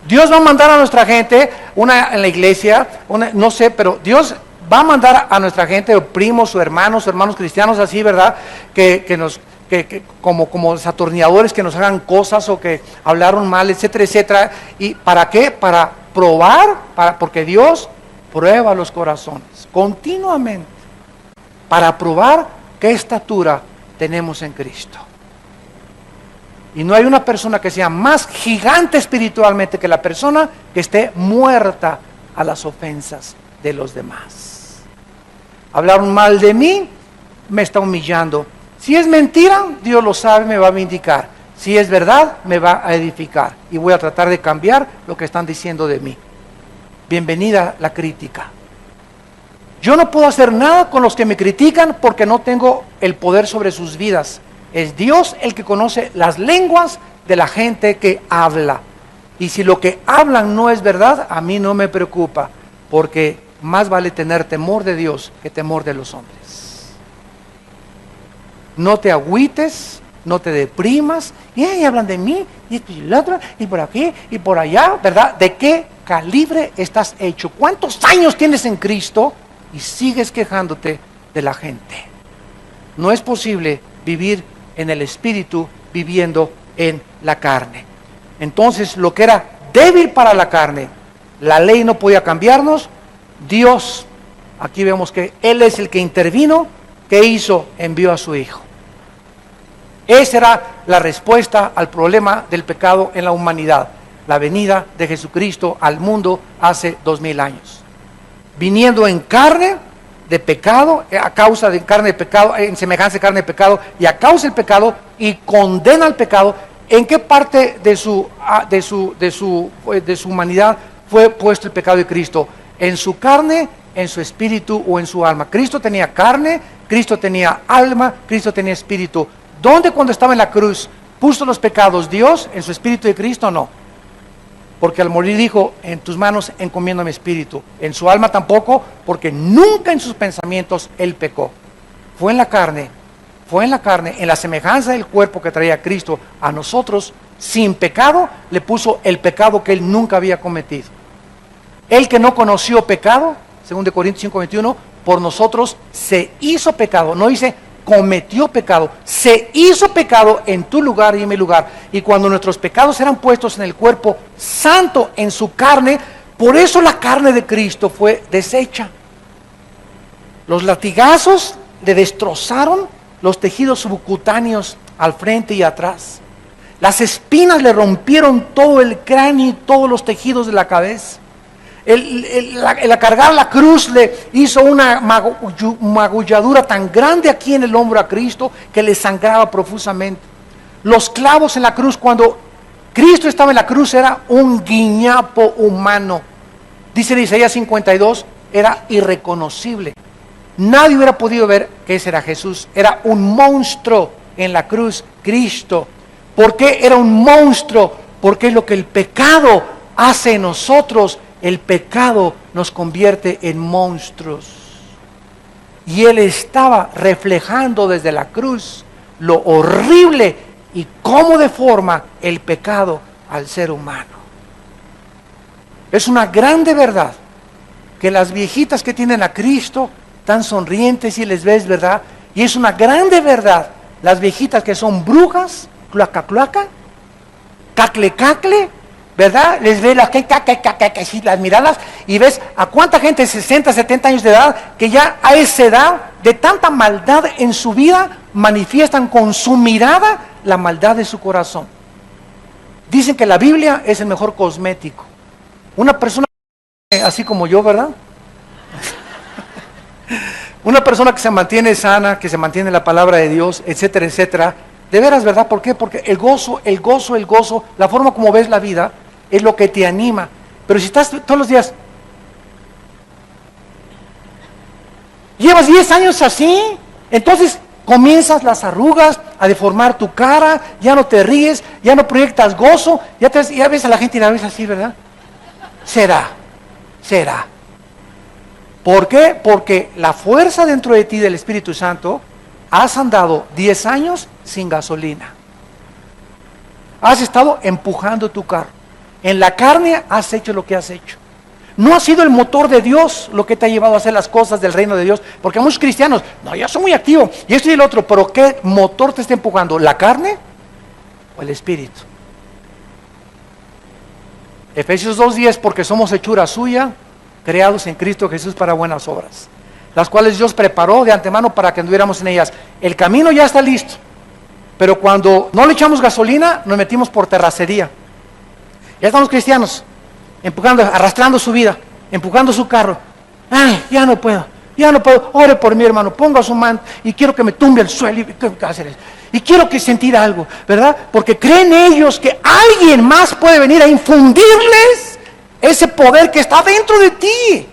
Dios va a mandar a nuestra gente, una en la iglesia, no sé, pero Dios va a mandar a nuestra gente, primos o hermanos cristianos así, ¿verdad? Que como desatornilladores que nos hagan cosas o que hablaron mal, etcétera, etcétera. ¿Y para qué? Para probar, porque Dios prueba los corazones continuamente para probar qué estatura tenemos en Cristo. Y no hay una persona que sea más gigante espiritualmente que la persona que esté muerta a las ofensas de los demás. Hablaron mal de mí, me está humillando. Si es mentira, Dios lo sabe, me va a vindicar. Si es verdad, me va a edificar. Y voy a tratar de cambiar lo que están diciendo de mí. Bienvenida la crítica. Yo no puedo hacer nada con los que me critican porque no tengo el poder sobre sus vidas. Es Dios el que conoce las lenguas de la gente que habla. Y si lo que hablan no es verdad, a mí no me preocupa, porque más vale tener temor de Dios que temor de los hombres. No te agüites, no te deprimas, y ahí hablan de mí, y esto y lo otro, y por aquí, y por allá, ¿verdad? ¿De qué calibre estás hecho? ¿Cuántos años tienes en Cristo y sigues quejándote de la gente? No es posible vivir en el Espíritu viviendo en la carne. Entonces, lo que era débil para la carne, la ley no podía cambiarnos. Dios, aquí vemos que Él es el que intervino. ¿Qué hizo? Envió a su Hijo. Esa era la respuesta al problema del pecado en la humanidad. La venida de Jesucristo al mundo hace 2000 años. Viniendo en carne de pecado, a causa de carne de pecado, en semejanza de carne de pecado, y a causa del pecado, y condena al pecado. ¿En qué parte de su humanidad fue puesto el pecado de Cristo? ¿En su carne, en su espíritu o en su alma? Cristo tenía carne, Cristo tenía alma, Cristo tenía espíritu. ¿Dónde cuando estaba en la cruz puso los pecados Dios? ¿En su espíritu de Cristo? No. Porque al morir dijo, en tus manos encomiendo mi espíritu. En su alma tampoco, porque nunca en sus pensamientos Él pecó. Fue en la carne, en la semejanza del cuerpo que traía Cristo a nosotros, sin pecado, le puso el pecado que Él nunca había cometido. Él que no conoció pecado, según de Corintios 5:21, por nosotros se hizo pecado. No dice cometió pecado, se hizo pecado en tu lugar y en mi lugar. Y cuando nuestros pecados eran puestos en el cuerpo santo, en su carne, por eso la carne de Cristo fue deshecha. Los latigazos le destrozaron los tejidos subcutáneos al frente y atrás. Las espinas le rompieron todo el cráneo y todos los tejidos de la cabeza. El cargar la cruz le hizo una magulladura tan grande aquí en el hombro a Cristo que le sangraba profusamente. Los clavos en la cruz, cuando Cristo estaba en la cruz, era un guiñapo humano. Dice en Isaías 52, era irreconocible. Nadie hubiera podido ver que ese era Jesús. Era un monstruo en la cruz, Cristo. ¿Por qué era un monstruo? Porque es lo que el pecado hace en nosotros. El pecado nos convierte en monstruos. Y Él estaba reflejando desde la cruz lo horrible y cómo deforma el pecado al ser humano. Es una grande verdad que las viejitas que tienen a Cristo tan sonrientes y les ves, ¿verdad? Y es una grande verdad, las viejitas que son brujas, cloaca, cloaca, cacle, cacle, ¿verdad? Les ves las miradas y ves a cuánta gente de 60, 70 años de edad que ya a esa edad de tanta maldad en su vida manifiestan con su mirada la maldad de su corazón. Dicen que la Biblia es el mejor cosmético. Una persona así como yo, ¿verdad? Una persona que se mantiene sana, que se mantiene en la palabra de Dios, etcétera, etcétera. De veras, ¿verdad? ¿Por qué? Porque el gozo, la forma como ves la vida, es lo que te anima. Pero si estás todos los días, llevas 10 años así, entonces comienzas las arrugas a deformar tu cara, ya no te ríes, ya no proyectas gozo, ya ves a la gente y la ves así, ¿verdad? Será. ¿Por qué? Porque la fuerza dentro de ti del Espíritu Santo, has andado 10 años sin gasolina. Has estado empujando tu carro. En la carne has hecho lo que has hecho. No ha sido el motor de Dios lo que te ha llevado a hacer las cosas del reino de Dios. Porque muchos cristianos, no, yo soy muy activo, y esto y el otro, pero ¿qué motor te está empujando? ¿La carne o el Espíritu? Efesios 2:10, porque somos hechura suya, creados en Cristo Jesús para buenas obras, las cuales Dios preparó de antemano para que anduviéramos en ellas. El camino ya está listo, pero cuando no le echamos gasolina, nos metimos por terracería. Ya estamos cristianos, empujando, arrastrando su vida, empujando su carro. Ay, ya no puedo, ore por mí, hermano, ponga su mano y quiero que me tumbe al suelo y quiero que sentir algo, ¿verdad? Porque creen ellos que alguien más puede venir a infundirles ese poder que está dentro de ti.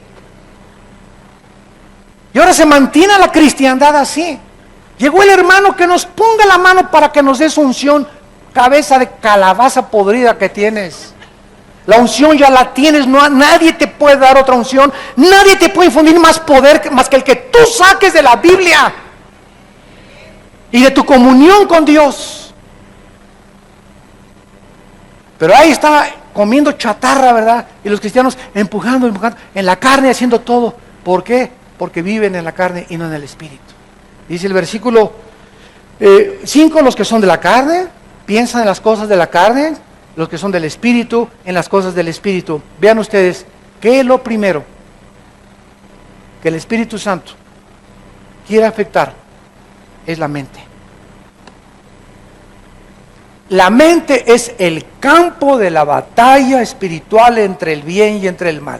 Y ahora se mantiene la cristiandad así. Llegó el hermano que nos ponga la mano para que nos dé su unción, cabeza de calabaza podrida que tienes. La unción ya la tienes, nadie te puede dar otra unción, nadie te puede infundir más poder más que el que tú saques de la Biblia y de tu comunión con Dios. Pero ahí está comiendo chatarra, ¿verdad? Y los cristianos empujando en la carne, haciendo todo. ¿Por qué? Porque viven en la carne y no en el Espíritu. Dice el versículo 5, los que son de la carne, piensan en las cosas de la carne, los que son del Espíritu, en las cosas del Espíritu. Vean ustedes, ¿qué es lo primero que el Espíritu Santo quiere afectar? Es la mente. La mente es el campo de la batalla espiritual entre el bien y entre el mal.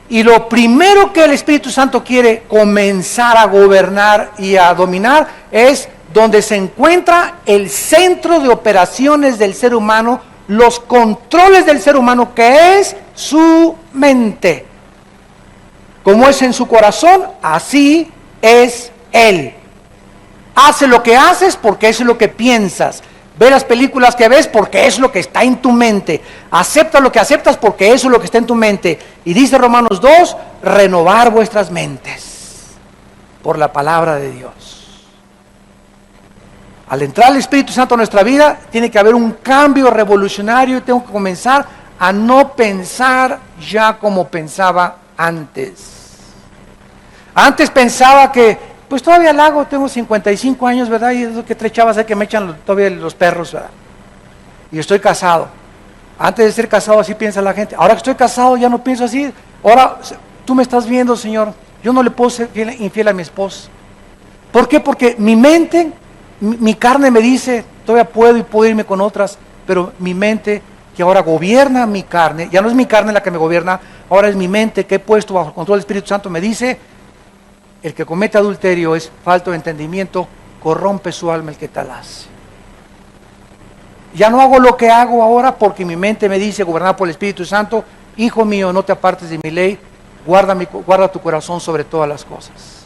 Y lo primero que el Espíritu Santo quiere comenzar a gobernar y a dominar es donde se encuentra el centro de operaciones del ser humano, los controles del ser humano, que es su mente. Como es en su corazón, así es él. Hace lo que haces porque eso es lo que piensas. Ve las películas que ves porque es lo que está en tu mente. Acepta lo que aceptas porque eso es lo que está en tu mente. Y dice Romanos 2, renovar vuestras mentes por la palabra de Dios. Al entrar el Espíritu Santo a nuestra vida, tiene que haber un cambio revolucionario y tengo que comenzar a no pensar ya como pensaba antes. Antes pensaba que pues todavía la hago, tengo 55 años, ¿verdad? Y es lo que tres chavas hay que me echan todavía los perros, ¿verdad? Y estoy casado. Antes de ser casado así piensa la gente. Ahora que estoy casado ya no pienso así. Ahora tú me estás viendo, Señor. Yo no le puedo ser infiel a mi esposa. ¿Por qué? Porque mi mente, mi carne me dice, todavía puedo y puedo irme con otras. Pero mi mente, que ahora gobierna mi carne, ya no es mi carne la que me gobierna, ahora es mi mente que he puesto bajo el control del Espíritu Santo, me dice, el que comete adulterio es falto de entendimiento, corrompe su alma el que tal hace. Ya no hago lo que hago ahora porque mi mente me dice, gobernada por el Espíritu Santo, hijo mío, no te apartes de mi ley, guarda tu corazón sobre todas las cosas.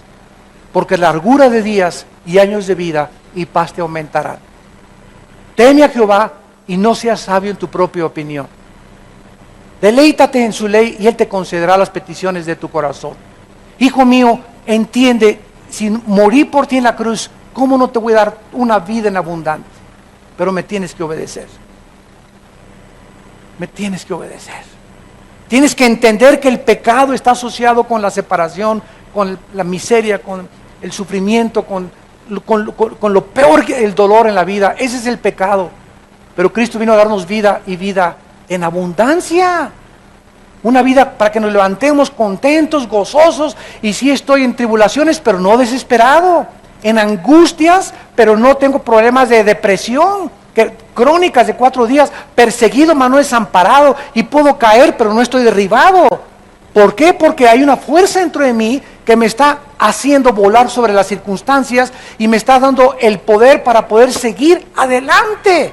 Porque largura de días y años de vida y paz te aumentarán. Teme a Jehová y no seas sabio en tu propia opinión. Deleítate en su ley y Él te concederá las peticiones de tu corazón. Hijo mío, entiende, si morí por ti en la cruz, ¿cómo no te voy a dar una vida en abundante? Pero me tienes que obedecer. Me tienes que obedecer. Tienes que entender que el pecado está asociado con la separación, con la miseria, con el sufrimiento, con lo peor que el dolor en la vida. Ese es el pecado. Pero Cristo vino a darnos vida y vida en abundancia. Una vida para que nos levantemos contentos, gozosos, y sí estoy en tribulaciones, pero no desesperado, en angustias, pero no tengo problemas de depresión, crónicas de 4 días, perseguido, mas no desamparado, y puedo caer, pero no estoy derribado. ¿Por qué? Porque hay una fuerza dentro de mí que me está haciendo volar sobre las circunstancias y me está dando el poder para poder seguir adelante.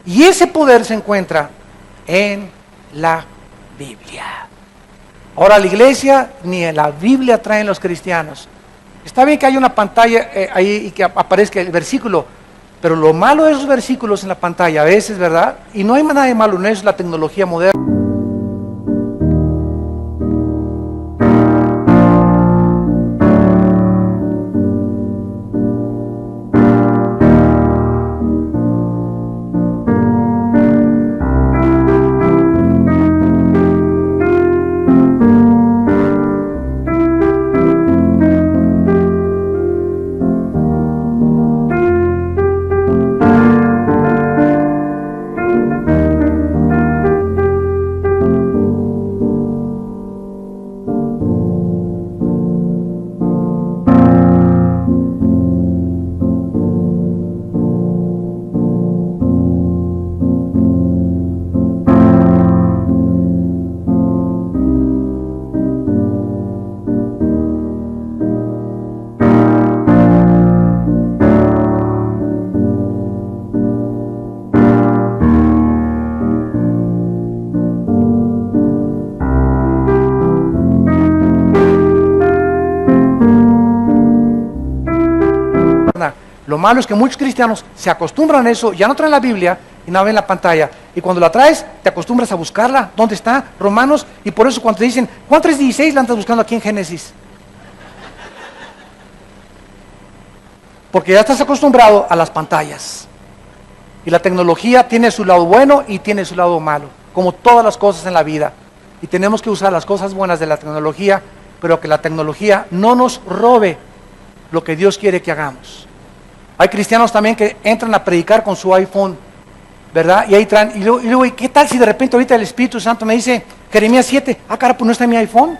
Y ese poder se encuentra en la Biblia. Ahora la iglesia ni en la Biblia traen los cristianos. Está bien que haya una pantalla ahí y que aparezca el versículo, pero lo malo de esos versículos en la pantalla a veces, ¿verdad? Y no hay nada de malo en eso, la tecnología moderna. Lo malo es que muchos cristianos se acostumbran a eso, ya no traen la Biblia y no ven la pantalla. Y cuando la traes, te acostumbras a buscarla. ¿Dónde está? Romanos. Y por eso cuando te dicen, Juan 3:16, la andas buscando aquí en Génesis. Porque ya estás acostumbrado a las pantallas. Y la tecnología tiene su lado bueno y tiene su lado malo, como todas las cosas en la vida. Y tenemos que usar las cosas buenas de la tecnología pero que la tecnología no nos robe lo que Dios quiere que hagamos. Hay cristianos también que entran a predicar con su iPhone, ¿verdad? Y ahí traen, y luego, ¿qué tal si de repente ahorita el Espíritu Santo me dice, Jeremías 7, cara, pues no está en mi iPhone,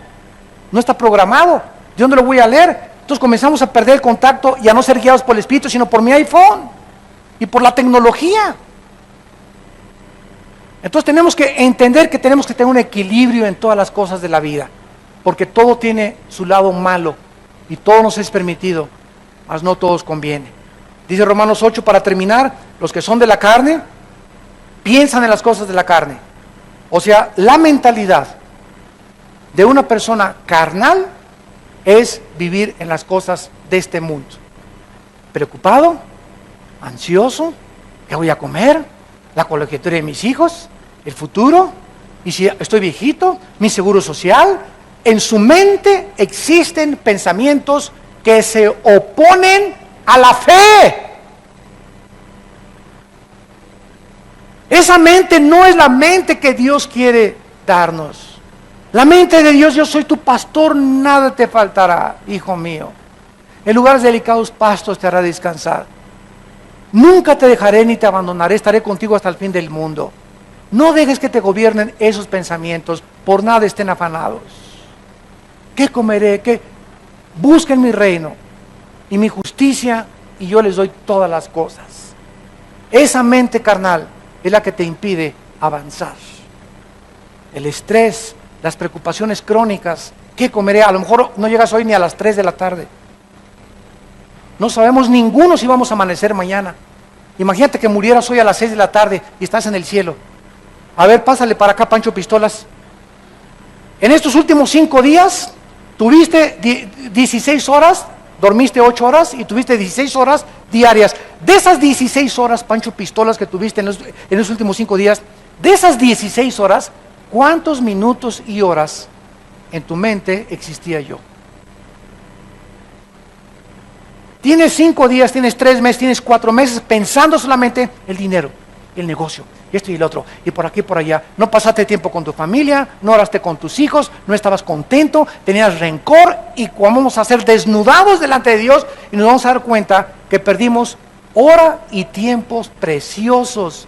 no está programado, ¿de dónde lo voy a leer? Entonces comenzamos a perder el contacto y a no ser guiados por el Espíritu, sino por mi iPhone y por la tecnología. Entonces tenemos que entender que tenemos que tener un equilibrio en todas las cosas de la vida, porque todo tiene su lado malo y todo nos es permitido, mas no todos conviene. Dice Romanos 8, para terminar, los que son de la carne piensan en las cosas de la carne. O sea, la mentalidad de una persona carnal es vivir en las cosas de este mundo. Preocupado, ansioso, ¿qué voy a comer? La colegiatura de mis hijos, el futuro, y si estoy viejito, mi seguro social. En su mente existen pensamientos que se oponen a la fe. Esa mente no es la mente que Dios quiere darnos. La mente de Dios: yo soy tu pastor, nada te faltará, hijo mío. En lugares delicados pastos te hará descansar. Nunca te dejaré ni te abandonaré, estaré contigo hasta el fin del mundo. No dejes que te gobiernen esos pensamientos, por nada estén afanados. ¿Qué comeré? ¿Qué? Busquen mi reino y mi justicia, y yo les doy todas las cosas. Esa mente carnal es la que te impide avanzar. El estrés, las preocupaciones crónicas. ¿Qué comeré? A lo mejor no llegas hoy ni a las 3 de la tarde. No sabemos ninguno si vamos a amanecer mañana. Imagínate que murieras hoy a las 6 de la tarde y estás en el cielo. A ver, pásale para acá, Pancho Pistolas. En estos últimos 5 días, tuviste 16 horas, dormiste 8 horas y tuviste 16 horas diarias. De esas 16 horas, Pancho Pistolas, que tuviste en los últimos 5 días, de esas 16 horas, ¿cuántos minutos y horas en tu mente existía yo? Tienes 5 días, tienes 3 meses, tienes 4 meses pensando solamente el dinero, el negocio, esto y el otro, y por aquí y por allá. No pasaste tiempo con tu familia, no oraste con tus hijos, no estabas contento, tenías rencor, y vamos a ser desnudados delante de Dios y nos vamos a dar cuenta que perdimos hora y tiempos preciosos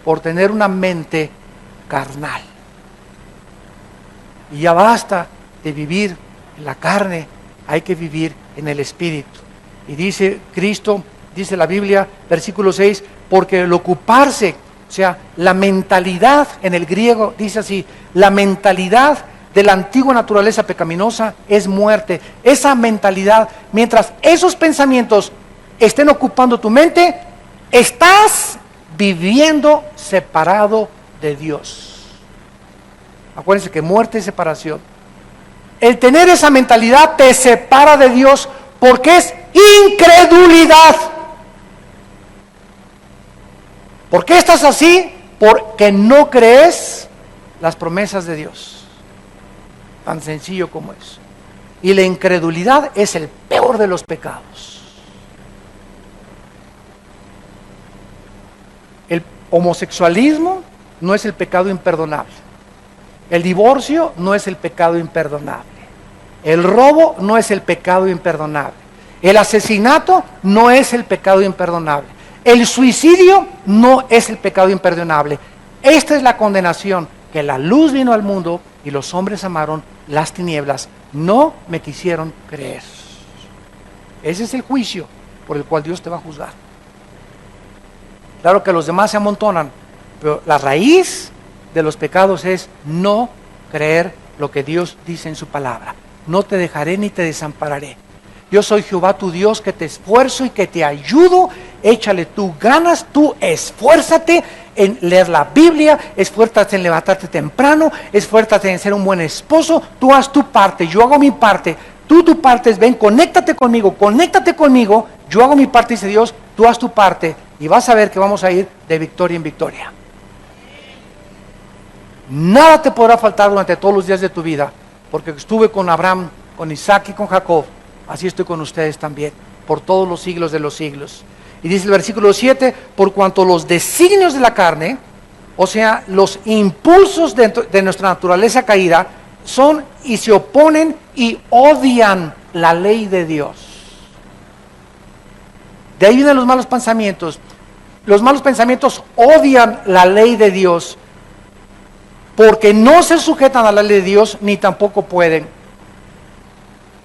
por tener una mente carnal. Y ya basta de vivir en la carne, hay que vivir en el Espíritu. Y dice Cristo, dice la Biblia, versículo 6, porque el ocuparse, o sea, la mentalidad en el griego dice así, la mentalidad de la antigua naturaleza pecaminosa es muerte. Esa mentalidad, mientras esos pensamientos estén ocupando tu mente, estás viviendo separado de Dios. Acuérdense que muerte es separación. El tener esa mentalidad te separa de Dios, porque es incredulidad. ¿Por qué estás así? Porque no crees las promesas de Dios. Tan sencillo como eso. Y la incredulidad es el peor de los pecados. El homosexualismo no es el pecado imperdonable. El divorcio no es el pecado imperdonable. El robo no es el pecado imperdonable. El asesinato no es el pecado imperdonable. El suicidio no es el pecado imperdonable. Esta es la condenación, que la luz vino al mundo y los hombres amaron las tinieblas. No me quisieron creer. Ese es el juicio por el cual Dios te va a juzgar. Claro que los demás se amontonan, pero la raíz de los pecados es no creer lo que Dios dice en su palabra. No te dejaré ni te desampararé. Yo soy Jehová tu Dios, que te esfuerzo y que te ayudo. Échale tú ganas, tú esfuérzate en leer la Biblia, esfuérzate en levantarte temprano, esfuérzate en ser un buen esposo. Tú haz tu parte, yo hago mi parte. Tú tu parte es, ven, conéctate conmigo, yo hago mi parte, dice Dios, tú haz tu parte, y vas a ver que vamos a ir de victoria en victoria. Nada te podrá faltar durante todos los días de tu vida, porque estuve con Abraham, con Isaac y con Jacob. Así estoy con ustedes también, por todos los siglos de los siglos. Y dice el versículo 7, por cuanto los designios de la carne, o sea, los impulsos de nuestra naturaleza caída, son y se oponen y odian la ley de Dios. De ahí vienen los malos pensamientos. Los malos pensamientos odian la ley de Dios porque no se sujetan a la ley de Dios ni tampoco pueden.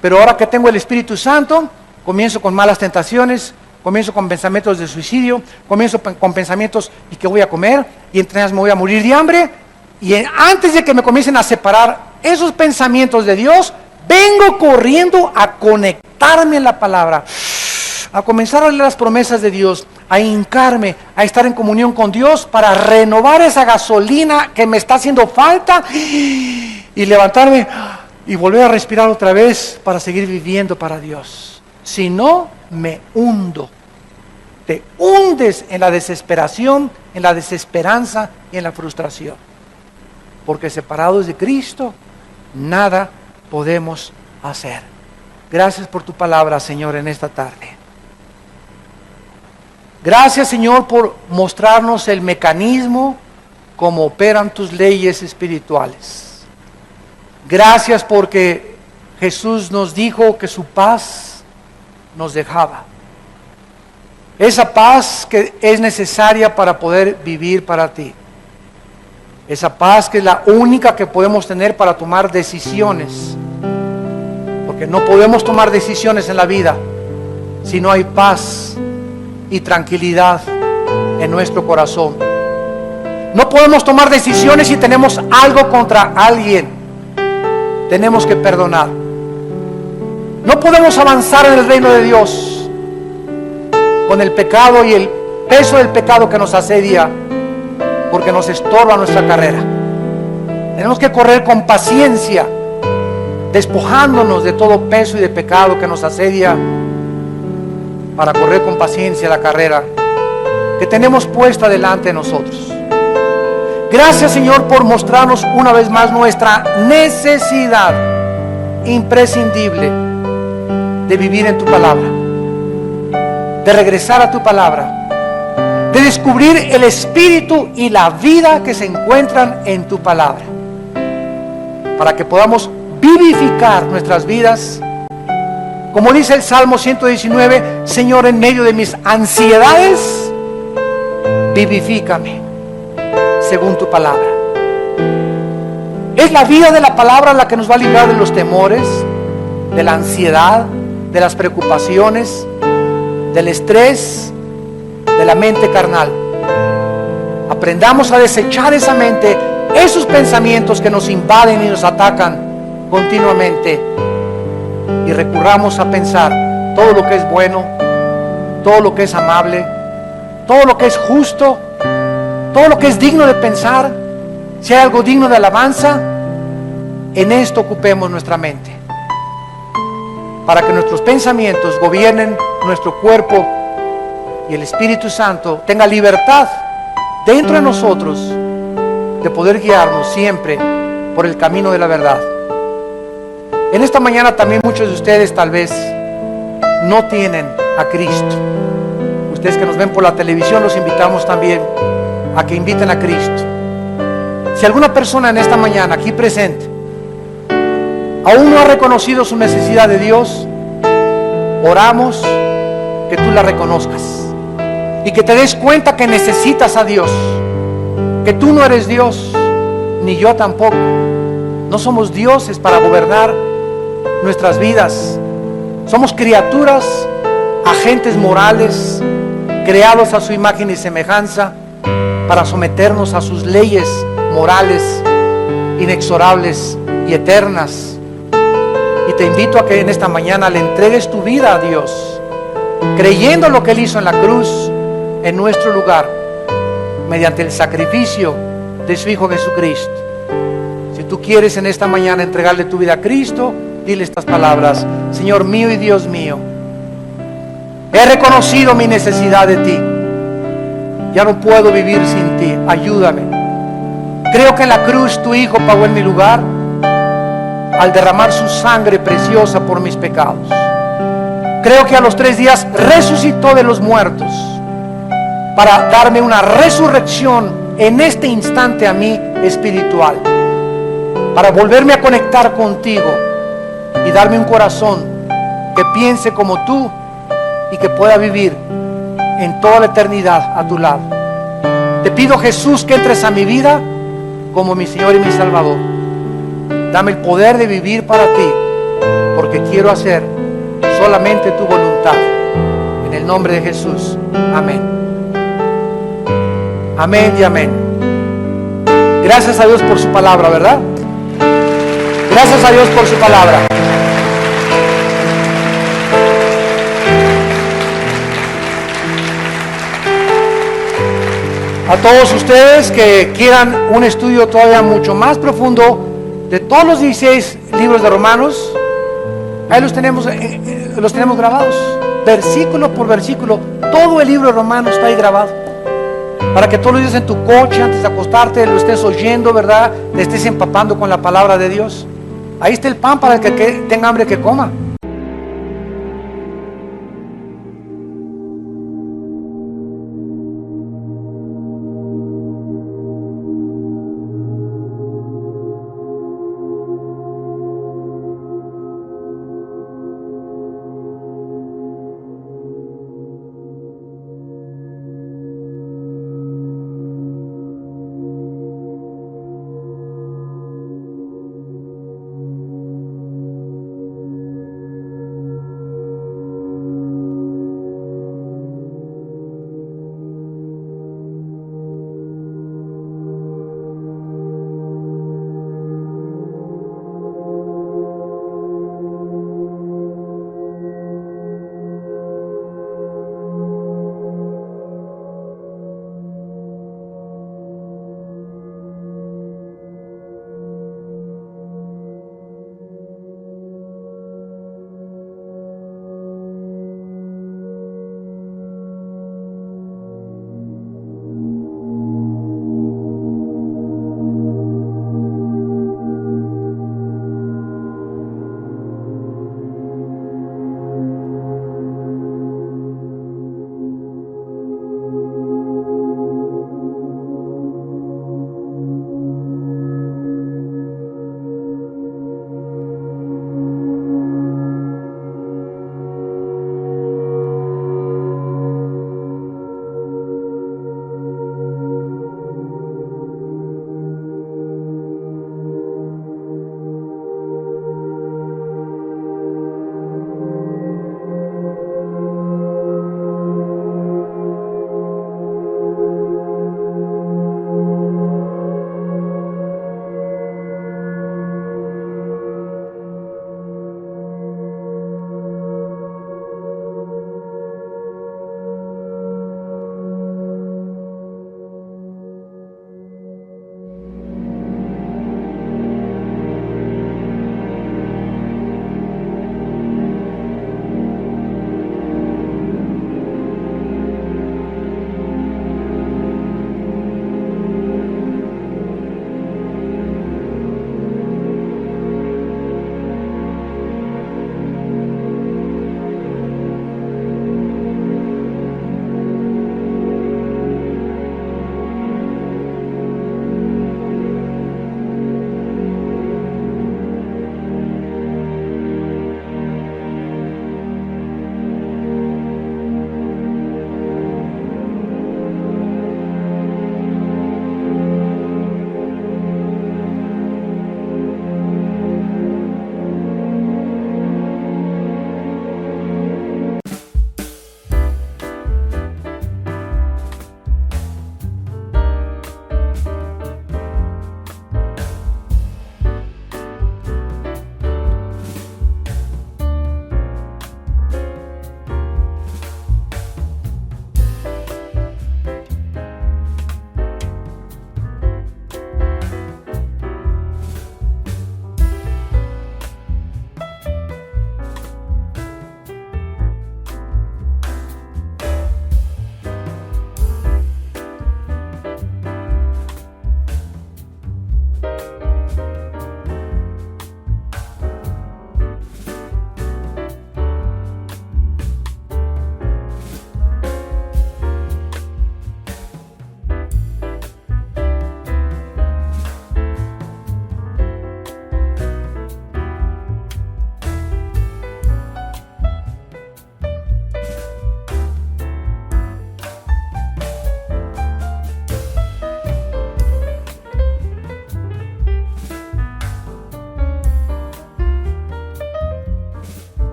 Pero ahora que tengo el Espíritu Santo, comienzo con malas tentaciones, comienzo con pensamientos de suicidio, comienzo con pensamientos y que voy a comer, y entre ellas me voy a morir de hambre, y antes de que me comiencen a separar esos pensamientos de Dios, vengo corriendo a conectarme en la palabra, a comenzar a leer las promesas de Dios, a hincarme, a estar en comunión con Dios para renovar esa gasolina que me está haciendo falta y levantarme y volver a respirar otra vez para seguir viviendo para Dios. Si no, me hundo. Te hundes en la desesperación, en la desesperanza y en la frustración. Porque separados de Cristo, nada podemos hacer. Gracias por tu palabra, Señor, en esta tarde. Gracias, Señor, por mostrarnos el mecanismo como operan tus leyes espirituales. Gracias porque Jesús nos dijo que su paz nos dejaba. Esa paz que es necesaria para poder vivir para ti. Esa paz que es la única que podemos tener para tomar decisiones. Porque no podemos tomar decisiones en la vida si no hay paz y tranquilidad en nuestro corazón. No podemos tomar decisiones si tenemos algo contra alguien. Tenemos que perdonar. No podemos avanzar en el reino de Dios con el pecado y el peso del pecado que nos asedia, porque nos estorba nuestra carrera. Tenemos que correr con paciencia, despojándonos de todo peso y de pecado que nos asedia, para correr con paciencia la carrera que tenemos puesta delante de nosotros. Gracias, Señor, por mostrarnos una vez más nuestra necesidad imprescindible de vivir en tu palabra, de regresar a tu palabra, de descubrir el espíritu y la vida que se encuentran en tu palabra, para que podamos vivificar nuestras vidas. Como dice el Salmo 119, Señor, en medio de mis ansiedades, vivifícame según tu palabra. Es la vida de la palabra la que nos va a librar de los temores, de la ansiedad, de las preocupaciones, del estrés, de la mente carnal. Aprendamos a desechar esa mente, esos pensamientos que nos invaden y nos atacan continuamente, y recurramos a pensar todo lo que es bueno, todo lo que es amable, todo lo que es justo, todo lo que es digno de pensar. Si hay algo digno de alabanza, en esto ocupemos nuestra mente, para que nuestros pensamientos gobiernen nuestro cuerpo y el Espíritu Santo tenga libertad dentro de nosotros de poder guiarnos siempre por el camino de la verdad. En esta mañana también muchos de ustedes tal vez no tienen a Cristo. Ustedes que nos ven por la televisión, los invitamos también a que inviten a Cristo. Si alguna persona en esta mañana aquí presente aún no ha reconocido su necesidad de Dios, oramos que tú la reconozcas y que te des cuenta que necesitas a Dios, que tú no eres Dios, ni yo tampoco. No somos dioses para gobernar nuestras vidas. Somos criaturas, agentes morales, creados a su imagen y semejanza, para someternos a sus leyes morales, inexorables y eternas. Y te invito a que en esta mañana le entregues tu vida a Dios, creyendo lo que Él hizo en la cruz, en nuestro lugar, mediante el sacrificio de su Hijo Jesucristo. Si tú quieres en esta mañana entregarle tu vida a Cristo, dile estas palabras: Señor mío y Dios mío, he reconocido mi necesidad de ti. Ya no puedo vivir sin ti, ayúdame. Creo que en la cruz tu Hijo pagó en mi lugar al derramar su sangre preciosa por mis pecados. Creo que a los 3 días resucitó de los muertos para darme una resurrección en este instante a mí espiritual, para volverme a conectar contigo y darme un corazón que piense como tú y que pueda vivir en toda la eternidad a tu lado. Te pido, Jesús, que entres a mi vida como mi Señor y mi Salvador. Dame el poder de vivir para ti, porque quiero hacer solamente tu voluntad. En el nombre de Jesús. Amén. Amén y amén. Gracias a Dios por su palabra, ¿verdad? Gracias a Dios por su palabra. A todos ustedes que quieran un estudio todavía mucho más profundo de todos los 16 libros de Romanos, ahí los tenemos grabados, versículo por versículo. Todo el libro de Romanos está ahí grabado, para que todos los días en tu coche, antes de acostarte, lo estés oyendo, ¿verdad? Te estés empapando con la palabra de Dios. Ahí está el pan para el que tenga hambre que coma.